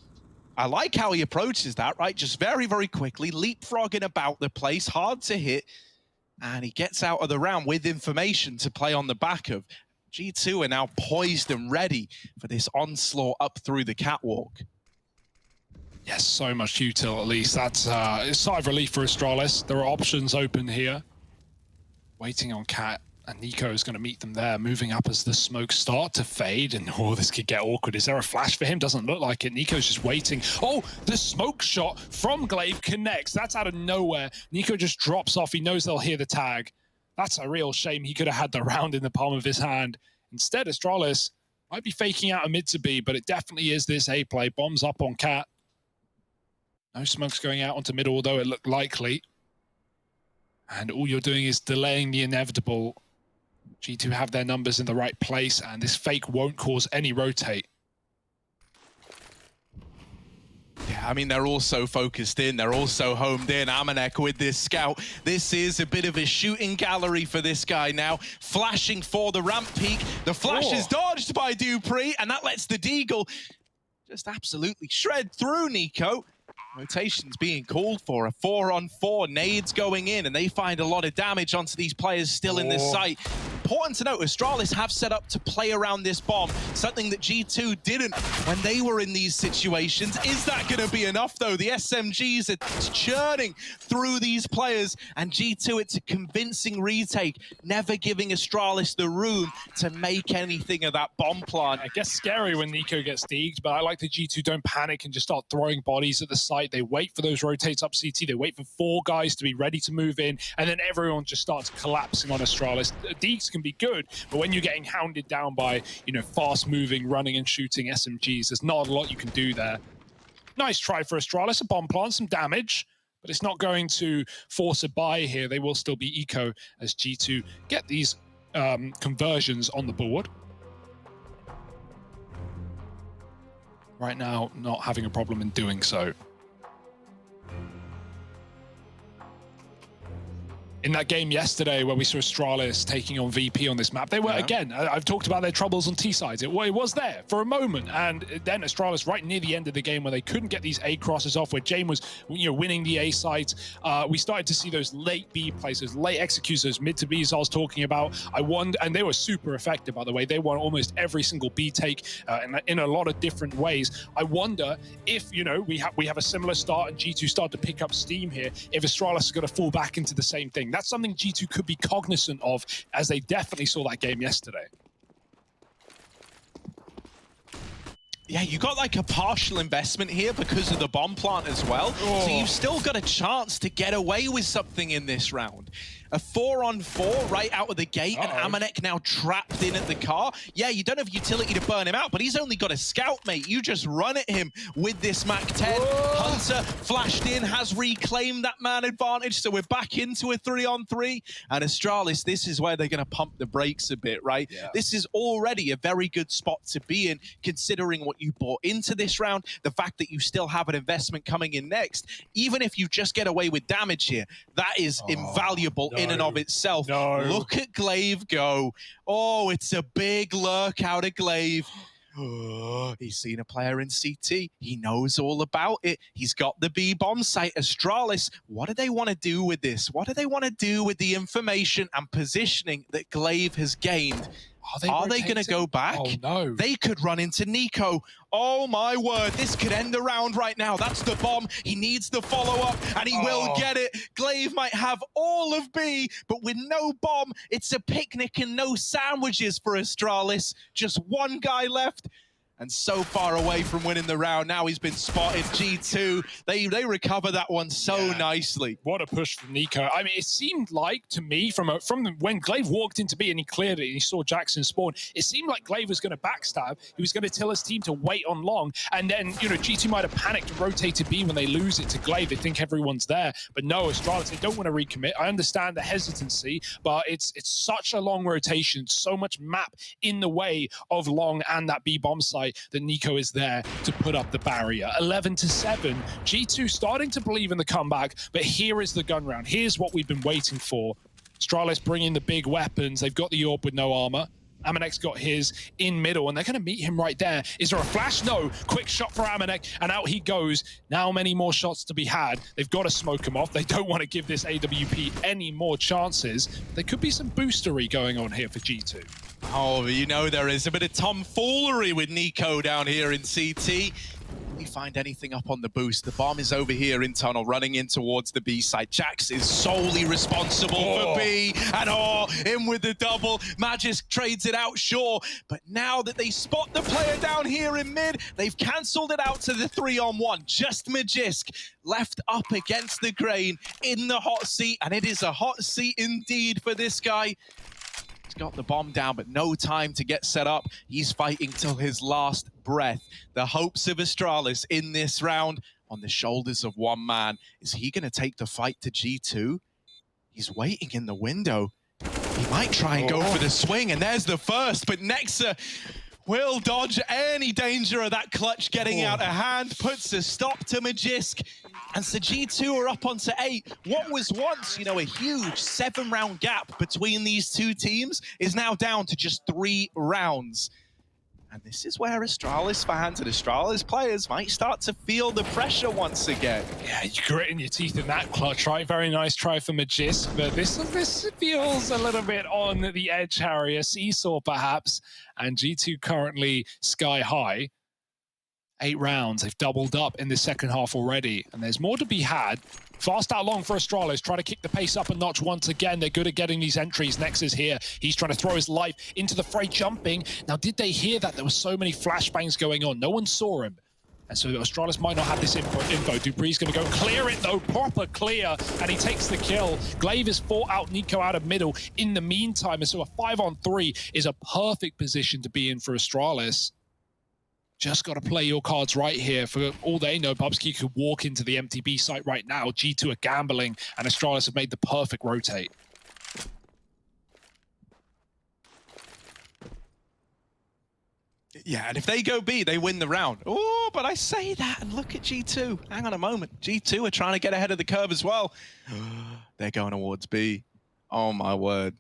I like how he approaches that, right? Just very, very quickly, leapfrogging about the place, hard to hit, and he gets out of the round with information to play on the back of. G2 are now poised and ready for this onslaught up through the catwalk. Yes, so much util at least. That's a sigh of relief for Astralis. There are options open here. Waiting on Cat. And Nico is going to meet them there, moving up as the smoke start to fade. And oh, this could get awkward. Is there a flash for him? Doesn't look like it. Nico's just waiting. Oh, the smoke shot from Glaive connects. That's out of nowhere. Nico just drops off. He knows they'll hear the tag. That's a real shame. He could have had the round in the palm of his hand. Instead, Astralis might be faking out a mid to B, but it definitely is this A play. Bombs up on Cat. No smokes going out onto middle, although it looked likely. And all you're doing is delaying the inevitable. G2 have their numbers in the right place, and this fake won't cause any rotate. Yeah, I mean, they're all so focused in. They're all so homed in. Amanek with this scout. This is a bit of a shooting gallery for this guy now. Flashing for the ramp peak. The flash is dodged by Dupree, and that lets the Deagle just absolutely shred through Nico. Rotations being called for, a 4-on-4, nades going in, and they find a lot of damage onto these players still in this site. Important to note, Astralis have set up to play around this bomb, something that G2 didn't when they were in these situations. Is that going to be enough, though? The SMGs are churning through these players, and G2, it's a convincing retake, never giving Astralis the room to make anything of that bomb plant. I guess scary when Nico gets deagged, but I like the G2 don't panic and just start throwing bodies at the site. They wait for those rotates up CT. They wait for 4 guys to be ready to move in, and then everyone just starts collapsing on Astralis. Deags can be good, but when you're getting hounded down by, you know, fast-moving, running and shooting SMGs, there's not a lot you can do there. Nice try for Astralis, a bomb plant, some damage, but it's not going to force a buy here. They will still be eco as G2 get these conversions on the board. Right now, not having a problem in doing so. In that game yesterday where we saw Astralis taking on VP on this map, they were, again, I've talked about their troubles on T-sides. It was there for a moment, and then Astralis right near the end of the game where they couldn't get these A crosses off, where Jane was, you know, winning the A sides. We started to see those late B plays, those late executes, those mid to Bs I was talking about. I won, and they were super effective, by the way. They won almost every single B take in a lot of different ways. I wonder if, you know, we have a similar start and G2 start to pick up steam here, if Astralis is going to fall back into the same thing. That's something G2 could be cognizant of, as they definitely saw that game yesterday. Yeah, you got like a partial investment here because of the bomb plant as well. So you've still got a chance to get away with something in this round. A 4-on-4 right out of the gate, and Amanek now trapped in at the car. Yeah, you don't have utility to burn him out, but he's only got a scout, mate. You just run at him with this MAC-10. Hunter flashed in, has reclaimed that man advantage, so we're back into a 3-on-3. And Astralis, this is where they're going to pump the brakes a bit, right? Yeah. This is already a very good spot to be in, considering what you bought into this round, the fact that you still have an investment coming in next. Even if you just get away with damage here, that is invaluable in and of itself. Look at Glaive go. Oh, it's a big lurk out of Glaive. Oh, he's seen a player in CT. He knows all about it. He's got the B bomb site. Astralis, what do they want to do with this? What do they want to do with the information and positioning that Glaive has gained? Are they going to go back? Oh, no. They could run into Nico. Oh, my word. This could end the round right now. That's the bomb. He needs the follow-up, and he will get it. Glaive might have all of B, but with no bomb, it's a picnic and no sandwiches for Astralis. Just one guy left. And so far away from winning the round. Now he's been spotted. G2, they recover that one so nicely. What a push from Nico. I mean, it seemed like, to me, from when Glaive walked into B and he cleared it and he saw Jackson spawn, it seemed like Glaive was going to backstab. He was going to tell his team to wait on long. And then, you know, G2 might have panicked and rotated B when they lose it to Glaive. They think everyone's there. But no, Astralis, they don't want to recommit. I understand the hesitancy, but it's such a long rotation, so much map in the way of long and that B bomb site, that Nico is there to put up the barrier. 11-7. G2 starting to believe in the comeback, but here is the gun round. Here's what we've been waiting for. Astralis bringing the big weapons. They've got the orb with no armor. Amanek's got his in middle, and they're going to meet him right there. Is there a flash? No. Quick shot for Amanek, and out he goes. Now many more shots to be had. They've got to smoke him off. They don't want to give this AWP any more chances. There could be some boostery going on here for G2. Oh, you know there is a bit of tomfoolery with Nico down here in CT. Can he find anything up on the boost? The bomb is over here in tunnel, running in towards the B side. Jax is solely responsible for B, and in with the double. Magisk trades it out, sure, but now that they spot the player down here in mid, they've cancelled it out to the 3-on-1. Just Magisk left up against the grain in the hot seat, and it is a hot seat indeed for this guy. Got the bomb down, but no time to get set up. He's fighting till his last breath. The hopes of Astralis in this round on the shoulders of one man. Is he going to take the fight to G2? He's waiting in the window. He might try and go for the swing, and there's the first, but Nexa will dodge any danger of that clutch getting out of hand, puts a stop to Magisk, and so G2 are up onto 8. What was once, you know, a huge 7-round gap between these two teams is now down to just 3 rounds. And this is where Astralis fans and Astralis players might start to feel the pressure once again. Yeah, you're gritting your teeth in that clutch, right? Very nice try for Magisk, but this feels a little bit on the edge, Harry. A seesaw, perhaps. And G2 currently sky high. 8 rounds. They've doubled up in the second half already, and there's more to be had. Fast out long for Astralis, try to kick the pace up a notch once again. They're good at getting these entries. Nex is here. He's trying to throw his life into the fray, jumping. Now, did they hear that? There were so many flashbangs going on. No one saw him. And so Astralis might not have this info. Dupree's going to go clear it, though. Proper clear. And he takes the kill. Glaive has fought out Nico out of middle in the meantime. And so a 5-on-3 is a perfect position to be in for Astralis. Just got to play your cards right here. For all they know, Bubsky could walk into the MTB site right now. G2 are gambling, and Astralis have made the perfect rotate. Yeah, and if they go B, they win the round. Oh, but I say that, and look at G2. Hang on a moment. G2 are trying to get ahead of the curve as well. They're going towards B. Oh, my word.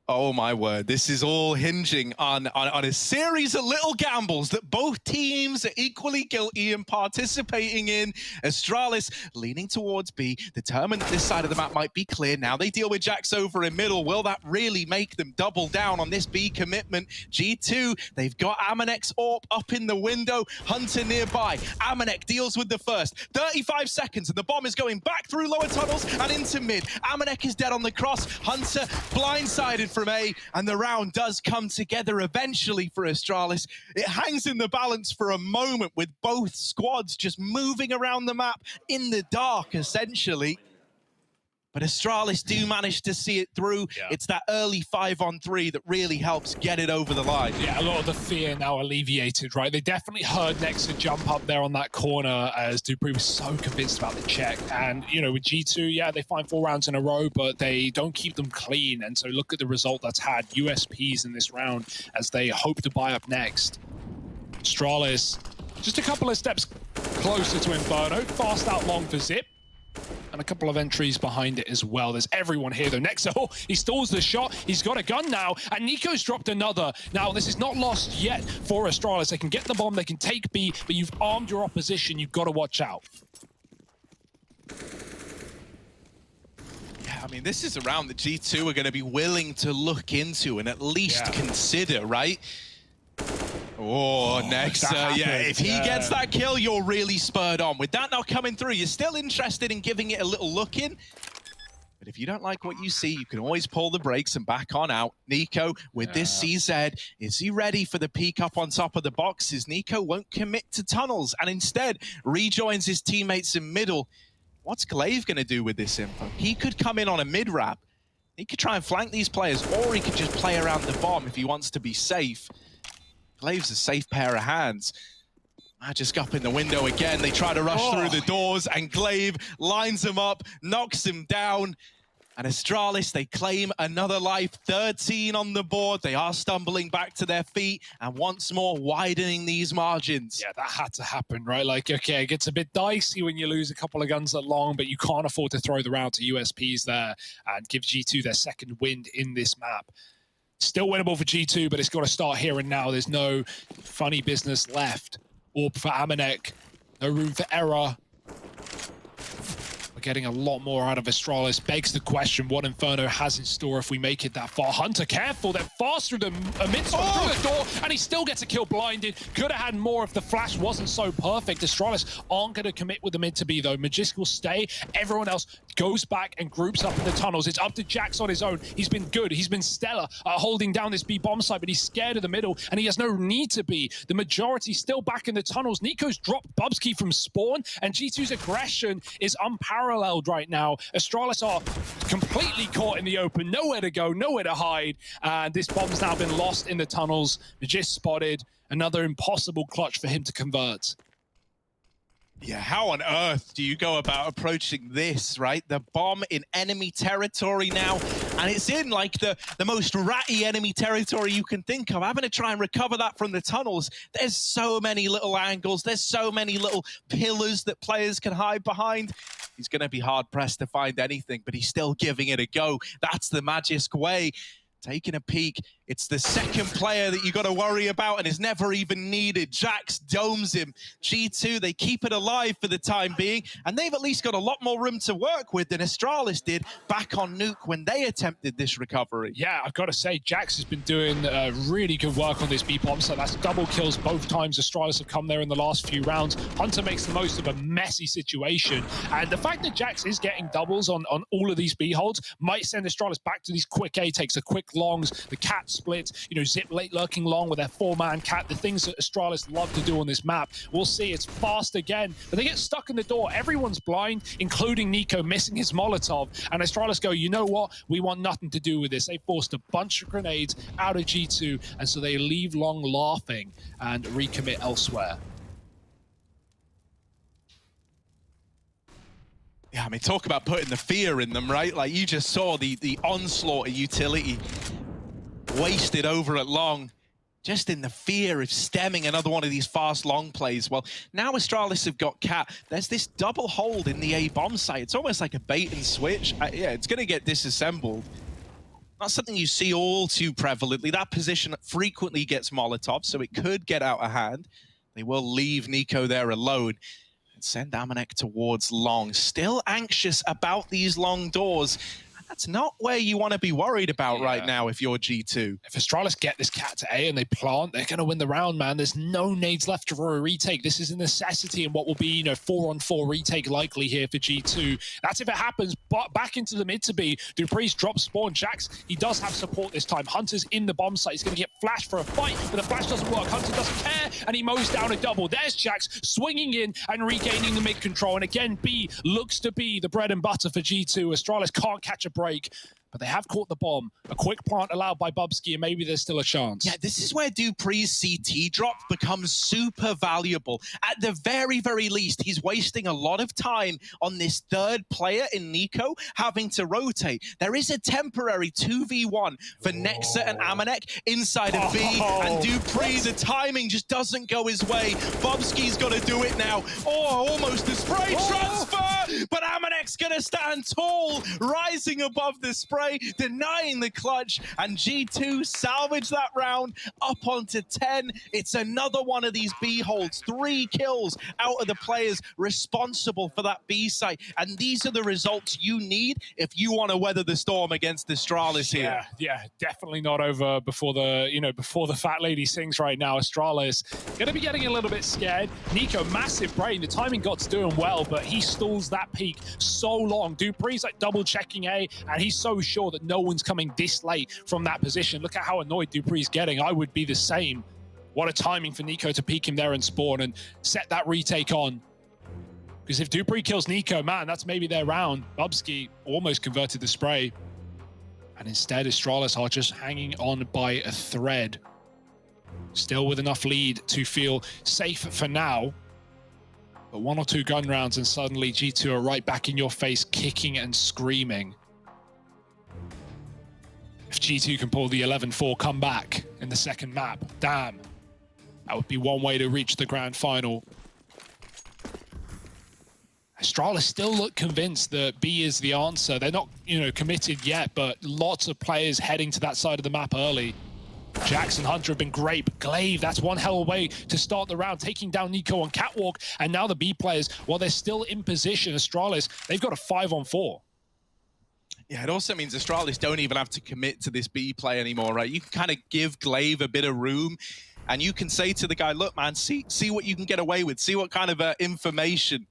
Oh my word, this is all hinging on a series of little gambles that both teams are equally guilty in participating in. Astralis leaning towards B, determined that this side of the map might be clear. Now they deal with Jax over in middle. Will that really make them double down on this B commitment? G2, they've got Amanek's AWP up in the window. Hunter nearby. Amanek deals with the first. 35 seconds and the bomb is going back through lower tunnels and into mid. Amanek is dead on the cross. Hunter blindsided from A, and the round does come together eventually for Astralis. It hangs in the balance for a moment with both squads just moving around the map in the dark, essentially. But Astralis do manage to see it through. Yeah. It's that early 5-on-3 that really helps get it over the line. Yeah, a lot of the fear now alleviated, right? They definitely heard Nexa jump up there on that corner as Dupree was so convinced about the check. And, you know, with G2, yeah, they find 4 rounds in a row, but they don't keep them clean. And so look at the result that's had. USPs in this round as they hope to buy up next. Astralis, just a couple of steps closer to Inferno. Fast out long for Zip. And a couple of entries behind it as well. There's everyone here though. Next, oh, he stalls the shot. He's got a gun now, and Nico's dropped another. Now, this is not lost yet for Astralis. They can get the bomb, they can take B, but you've armed your opposition. You've got to watch out. Yeah, I mean, this is a round that G2 are going to be willing to look into and at least consider, right? Oh, Nexa, yeah, if he gets that kill, you're really spurred on. With that not coming through, you're still interested in giving it a little look in. But if you don't like what you see, you can always pull the brakes and back on out. Nico, with this CZ, is he ready for the peek up on top of the boxes? Nico won't commit to tunnels and instead rejoins his teammates in middle. What's Glaive going to do with this info? He could come in on a mid-wrap. He could try and flank these players, or he could just play around the bomb if he wants to be safe. Glaive's a safe pair of hands. Magisk up in the window again. They try to rush through the doors, and Glaive lines him up, knocks him down. And Astralis, they claim another life, 13 on the board. They are stumbling back to their feet and once more widening these margins. Yeah, that had to happen, right? Like, okay, it gets a bit dicey when you lose a couple of guns that long, but you can't afford to throw the round to USPs there and give G2 their second wind in this map. Still winnable for G2, but it's got to start here and now. There's no funny business left. AWP for Amanek. No room for error. We're getting a lot more out of Astralis. Begs the question what Inferno has in store if we make it that far. Hunter, careful. They're fast through the midst through the door, and he still gets a kill blinded. Could have had more if the flash wasn't so perfect. Astralis aren't going to commit with the mid to B, though. Magisk will stay. Everyone else goes back and groups up in the tunnels. It's up to Jax on his own. He's been good. He's been stellar holding down this B bomb site, but he's scared of the middle, and he has no need to be. The majority still back in the tunnels. Nico's dropped Bubsky from spawn, and G2's aggression is unparalleled right now. Astralis are completely caught in the open. Nowhere to go, nowhere to hide. And this bomb's now been lost in the tunnels. Magisk spotted. Another impossible clutch for him to convert. Yeah, how on earth do you go about approaching this, right? The bomb in enemy territory now, and it's in like the most ratty enemy territory you can think of. Having to try and recover that from the tunnels. There's so many little angles. There's so many little pillars that players can hide behind. He's going to be hard-pressed to find anything, but he's still giving it a go. That's the Magisk way. Taking a peek. It's the second player that you got to worry about and is never even needed. Jax domes him. G2, they keep it alive for the time being, and they've at least got a lot more room to work with than Astralis did back on Nuke when they attempted this recovery. Yeah, I've got to say, Jax has been doing really good work on this B-bomb, so that's double kills both times Astralis have come there in the last few rounds. Hunter makes the most of a messy situation, and the fact that Jax is getting doubles on all of these B holds might send Astralis back to these quick A takes, the quick longs, the cat split, you know, Zip late lurking long with their 4-man cat, the things that Astralis love to do on this map. We'll see, it's fast again, but they get stuck in the door. Everyone's blind, including Nico missing his Molotov, and Astralis go, you know what? We want nothing to do with this. They forced a bunch of grenades out of G2, and so they leave long laughing and recommit elsewhere. Yeah, I mean, talk about putting the fear in them, right? Like, you just saw the onslaught of utility wasted over at long, just in the fear of stemming another one of these fast long plays. Well, now Astralis have got Cat. There's this double hold in the A bomb site. It's almost like a bait and switch. Yeah, it's going to get disassembled. not something you see all too prevalently. That position frequently gets Molotov, so it could get out of hand. They will leave Nico there alone and send Amanek towards long. Still anxious about these long doors. That's not where you want to be worried about right now if you're G2. If Astralis get this cat to A and they plant, they're going to win the round, man. There's no nades left for a retake. This is a necessity in what will be, 4-on-4 retake likely here for G2. That's if it happens, but back into the mid to B. dupree's drops spawn. Jax, he does have support this time. Hunter's in the bomb site. He's going to get flashed for a fight, but the flash doesn't work. Hunter doesn't care, and he mows down a double. There's Jax swinging in and regaining the mid control. And again, B looks to be the bread and butter for G2. Astralis can't catch a break, but they have caught the bomb. A quick plant allowed by Bubsky, and maybe there's still a chance. Yeah, this is where dupree's CT drop becomes super valuable. At the very, very least, he's wasting a lot of time on this third player in Nico, having to rotate. There is a temporary 2v1 for Nexa and Amanek inside of B, and dupree, the timing just doesn't go his way. Bubsky's got to do it now. Oh, almost a spray transfer, but Amanek's going to stand tall, rising above the spray, denying the clutch, and G2 salvage that round up onto 10. It's another one of these B holds. 3 kills out of the players responsible for that B site, and these are the results you need if you want to weather the storm against Astralis here. Yeah, definitely not over before the, before the fat lady sings right now. Astralis going to be getting a little bit scared. Nico, massive brain. The timing god's doing well, but he stalls that peak so long. dupree's like double checking A, and he's so sure that no one's coming this late from that position. Look at how annoyed dupree's getting. I would be the same. What a timing for Nico to peek him there and spawn and set that retake on. Because if dupree kills Nico, man, that's maybe their round. Bubsky almost converted the spray. And instead, Astralis are just hanging on by a thread. Still with enough lead to feel safe for now. But 1 or 2 gun rounds and suddenly G2 are right back in your face, kicking and screaming. If G2 can pull the 11-4 comeback in the second map, damn. That would be one way to reach the grand final. Astralis still look convinced that B is the answer. They're not, committed yet, but lots of players heading to that side of the map early. Jax and Hunter have been great, but Glaive, that's one hell of a way to start the round, taking down Nico on Catwalk, and now the B players, while they're still in position, Astralis, they've got a 5-on-4. Yeah, it also means Astralis don't even have to commit to this B play anymore, right? You can kind of give Glaive a bit of room, and you can say to the guy, look, man, see what you can get away with, see what kind of information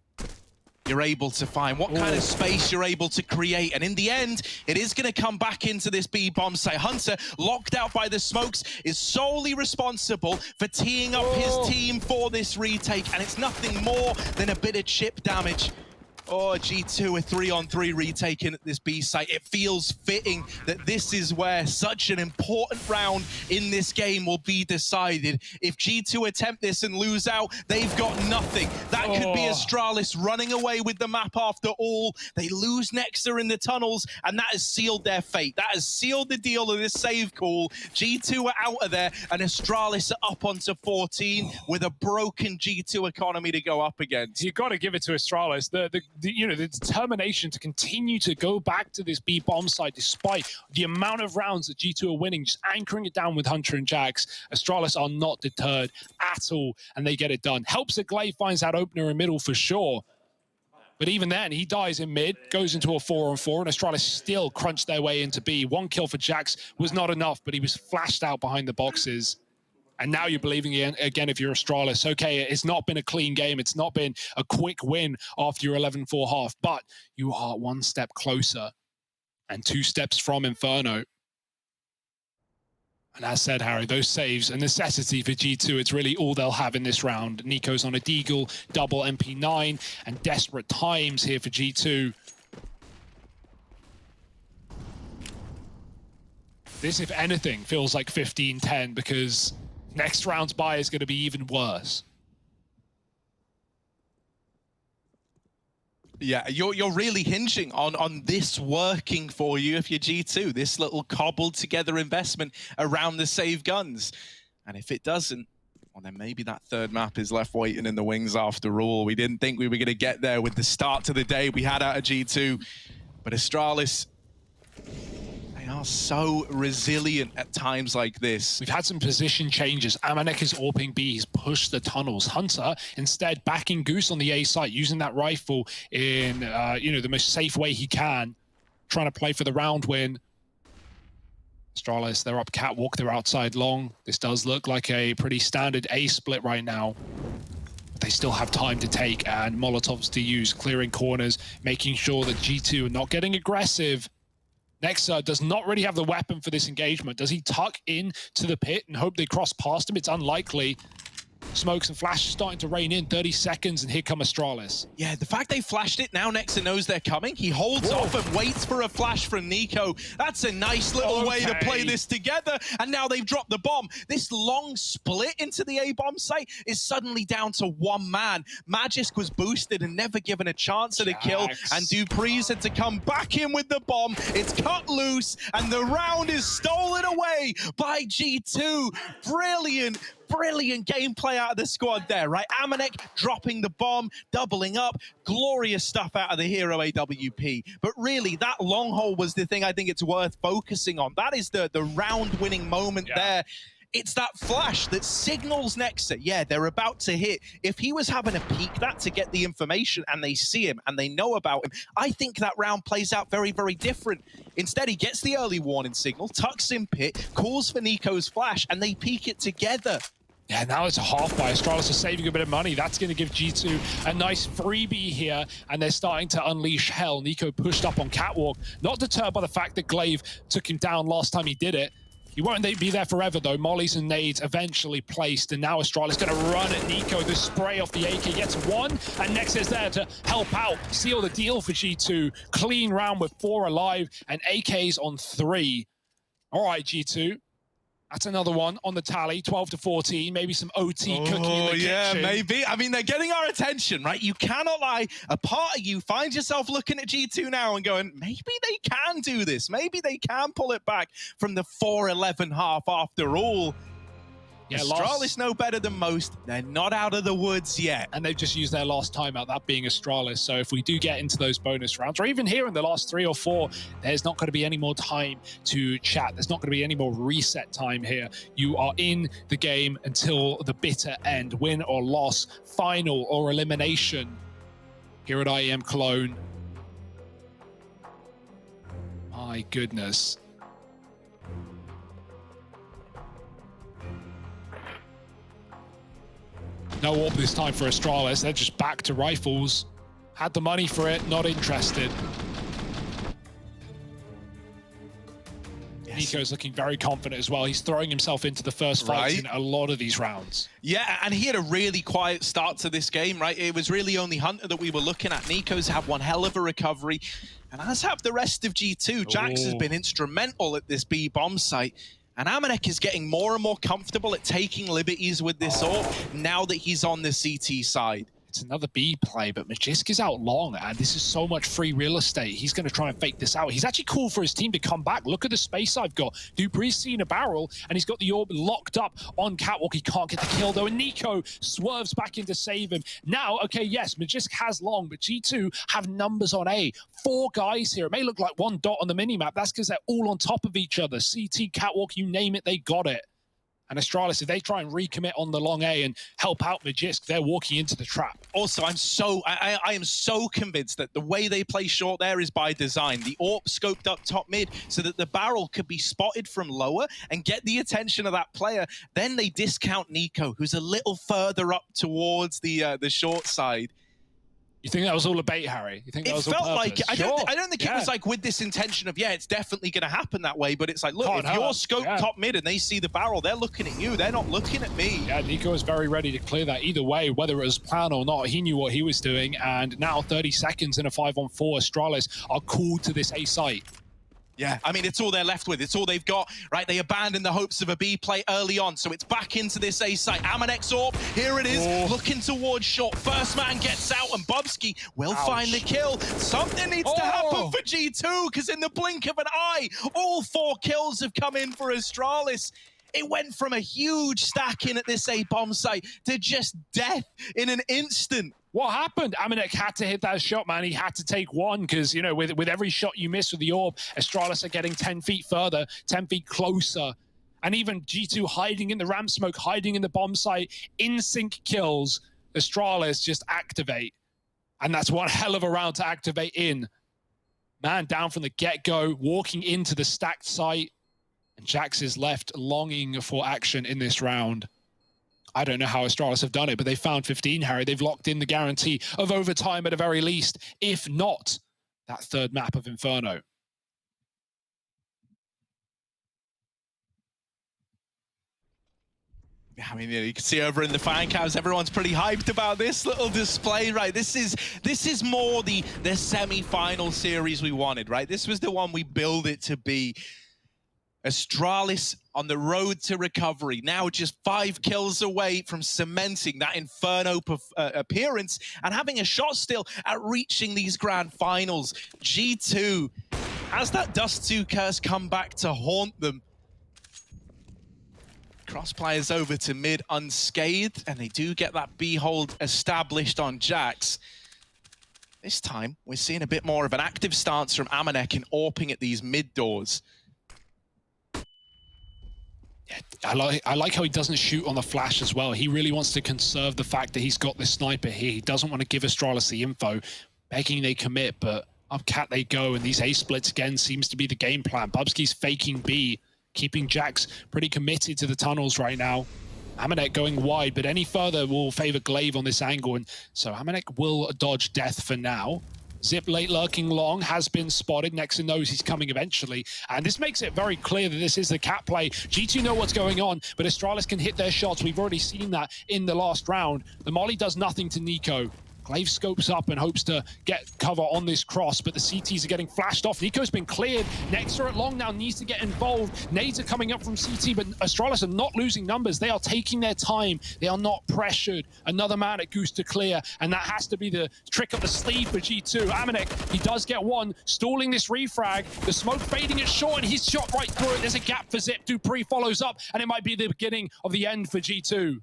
you're able to find, what kind of space you're able to create. And in the end, it is going to come back into this B bomb site. Hunter, locked out by the smokes, is solely responsible for teeing up his team for this retake, and it's nothing more than a bit of chip damage. Oh, G2 a 3-on-3 retaking at this B site. It feels fitting that this is where such an important round in this game will be decided. If G2 attempt this and lose out, they've got nothing. That could be Astralis running away with the map after all. They lose Nexa in the tunnels, and that has sealed their fate. That has sealed the deal of this save call. G2 are out of there, and Astralis are up onto 14 with a broken G2 economy to go up against. You've got to give it to Astralis. The determination to continue to go back to this B bomb site despite the amount of rounds that G2 are winning, just anchoring it down with Hunter and Jax. Astralis are not deterred at all, and they get it done. Helps that Glaive finds that opener in middle for sure. But even then, he dies in mid, goes into a 4-on-4, and Astralis still crunched their way into B. 1 kill for Jax was not enough, but he was flashed out behind the boxes. And now you're believing again if you're Astralis. Okay, it's not been a clean game. It's not been a quick win after your 11-4 half, but you are 1 step closer and 2 steps from Inferno. And as said, Harry, those saves, a necessity for G2. It's really all they'll have in this round. Nico's on a Deagle, double MP9, and desperate times here for G2. This, if anything, feels like 15-10 because next round's buy is going to be even worse. Yeah, you're really hinging on this working for you if you're G2, this little cobbled together investment around the save guns. And if it doesn't, well, then maybe that third map is left waiting in the wings after all. We didn't think we were going to get there with the start to the day we had out of G2. But Astralis, They are so resilient at times like this. We've had some position changes. Amanek is AWPing B. He's pushed the tunnels. Hunter instead backing Goose on the A site, using that rifle in the most safe way he can, trying to play for the round win. Astralis, they're up catwalk, they're outside long. This does look like a pretty standard A split right now. But they still have time to take and Molotovs to use, clearing corners, making sure that G2 are not getting aggressive. Nexa does not really have the weapon for this engagement. Does he tuck in to the pit and hope they cross past him? It's unlikely. Smokes and flashes starting to rain in. 30 seconds, and here come Astralis. Yeah, the fact they flashed it, now Nexa knows they're coming. He holds off and waits for a flash from Nico. That's a nice little way to play this together. And now they've dropped the bomb. This long split into the A-bomb site is suddenly down to one man. Magisk was boosted and never given a chance at a kill. And Dupree's had to come back in with the bomb. It's cut loose, and the round is stolen away by G2. Brilliant. Brilliant gameplay out of the squad there, right? Amanek dropping the bomb, doubling up. Glorious stuff out of the hero AWP. But really, that long haul was the thing I think it's worth focusing on. That is the round-winning moment there. It's that flash that signals Nexa. Yeah, they're about to hit. If he was having a peek that to get the information and they see him and they know about him, I think that round plays out very, very different. Instead, he gets the early warning signal, tucks in pit, calls for Nico's flash, and they peek it together. Yeah, now it's a half by Astralis is saving a bit of money. That's going to give G2 a nice freebie here, and they're starting to unleash hell. Nico pushed up on catwalk, not deterred by the fact that Glaive took him down last time he did it. He won't be there forever, though. Mollies and nades eventually placed, and now Astralis going to run at Nico. The spray off the AK gets one, and Nexa's there to help out, seal the deal for G2. Clean round with 4 alive, and AKs on 3. All right, G2. That's another one on the tally, 12-14, maybe some OT cooking in the kitchen. Yeah, maybe. I mean, they're getting our attention, right? You cannot lie. A part of you finds yourself looking at G2 now and going, maybe they can do this. Maybe they can pull it back from the 4-11 half after all. Yeah, Astralis know better than most. They're not out of the woods yet. And they've just used their last timeout, that being Astralis. So if we do get into those bonus rounds, or even here in the last 3 or 4, there's not going to be any more time to chat. There's not going to be any more reset time here. You are in the game until the bitter end. Win or loss, final or elimination here at IEM Cologne. My goodness. No AWP this time for Astralis. They're just back to rifles. Had the money for it, not interested. Yes. Nico's looking very confident as well. He's throwing himself into the first fight in a lot of these rounds. Yeah, and he had a really quiet start to this game, right? It was really only Hunter that we were looking at. Nico's had one hell of a recovery, and as have the rest of G2. Jax has been instrumental at this B bomb site. And Amanek is getting more and more comfortable at taking liberties with this AWP now that he's on the CT side. It's another B play, but Magisk is out long, and this is so much free real estate. He's going to try and fake this out. He's actually cool for his team to come back. Look at the space I've got. Dupree's seen a barrel, and he's got the AWP locked up on catwalk. He can't get the kill, though, and Nico swerves back in to save him. Now, okay, yes, Magisk has long, but G2 have numbers on A. 4 guys here. It may look like 1 dot on the minimap. That's because they're all on top of each other. CT, catwalk, you name it, they got it. And Astralis, if they try and recommit on the long A and help out Magisk, they're walking into the trap. Also, I am so convinced that the way they play short there is by design. The AWP scoped up top mid so that the barrel could be spotted from lower and get the attention of that player. Then they discount Nico, who's a little further up towards the short side. You think that was all a bait, Harry? You think that was all purpose? Like I don't think it was like with this intention of, yeah, it's definitely going to happen that way. But it's like, look, if you're scoped top mid and they see the barrel, they're looking at you. They're not looking at me. Yeah, Nico was very ready to clear that either way, whether it was planned or not. He knew what he was doing. And now 30 seconds in a 5-on-4, Astralis are called to this A site. Yeah, I mean, it's all they're left with. It's all they've got, right? They abandoned the hopes of a B play early on, so it's back into this A site. Amanek's AWP, here it is, looking towards short. First man gets out, and Bubsky will find the kill. Something needs to happen for G2, because in the blink of an eye, all 4 kills have come in for Astralis. It went from a huge stack in at this A bomb site to just death in an instant. What happened? Amanek had to hit that shot, man. He had to take one because, you know, with every shot you miss with the orb, Astralis are getting 10 feet further, 10 feet closer. And even G2 hiding in the ramp smoke, hiding in the bomb site, in-sync kills. Astralis just activate. And that's one hell of a round to activate in. Man down from the get-go, walking into the stacked site. And Jax is left longing for action in this round. I don't know how Astralis have done it, but they found 15, Harry. They've locked in the guarantee of overtime at the very least, if not that third map of Inferno. I mean, you can see over in the fan cams, everyone's pretty hyped about this little display, right? This is more the semi-final series we wanted, right? This was the one we built it to be. Astralis on the road to recovery, now just 5 kills away from cementing that Inferno appearance and having a shot still at reaching these grand finals. G2, has that Dust 2 curse come back to haunt them? Cross players over to mid unscathed, and they do get that B hold established on Jax. This time, we're seeing a bit more of an active stance from Amanek and AWPing at these mid doors. Yeah, I like how he doesn't shoot on the flash as well. He really wants to conserve the fact that he's got this sniper here. He doesn't want to give Astralis the info, begging they commit, but up cat they go, and these A splits again seems to be the game plan. Bubsky's faking B, keeping Jax pretty committed to the tunnels right now. Amanek going wide, but any further will favor Glaive on this angle, and so Amanek will dodge death for now. Zip late lurking long has been spotted. Nexon knows he's coming eventually. And this makes it very clear that this is the cat play. G2 know what's going on, but Astralis can hit their shots. We've already seen that in the last round. The molly does nothing to Nico. Glaive scopes up and hopes to get cover on this cross, but the CTs are getting flashed off. Nico's been cleared. Nexa at long now needs to get involved. Nades are coming up from CT, but Astralis are not losing numbers. They are taking their time. They are not pressured. Another man at Goose to clear, and that has to be the trick up the sleeve for G2. Amanek, he does get one, stalling this refrag. The smoke fading it short, and he's shot right through it. There's a gap for Zip. Dupree follows up, and it might be the beginning of the end for G2.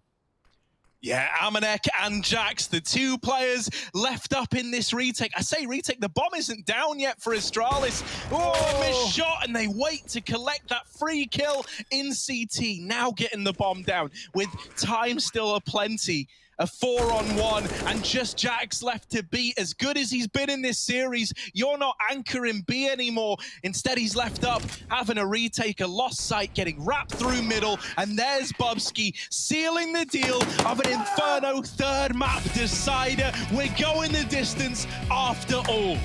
Yeah, Amanek and Jax, the 2 players left up in this retake. I say retake, the bomb isn't down yet for Astralis. Oh, missed shot, and they wait to collect that free kill in CT. Now getting the bomb down with time still aplenty. A 4-on-1, and just Jax left to beat. As good as he's been in this series, you're not anchoring B anymore. Instead, he's left up, having a retake, a lost site, getting wrapped through middle, and there's Bubsky sealing the deal of an Inferno third map decider. We're going the distance after all.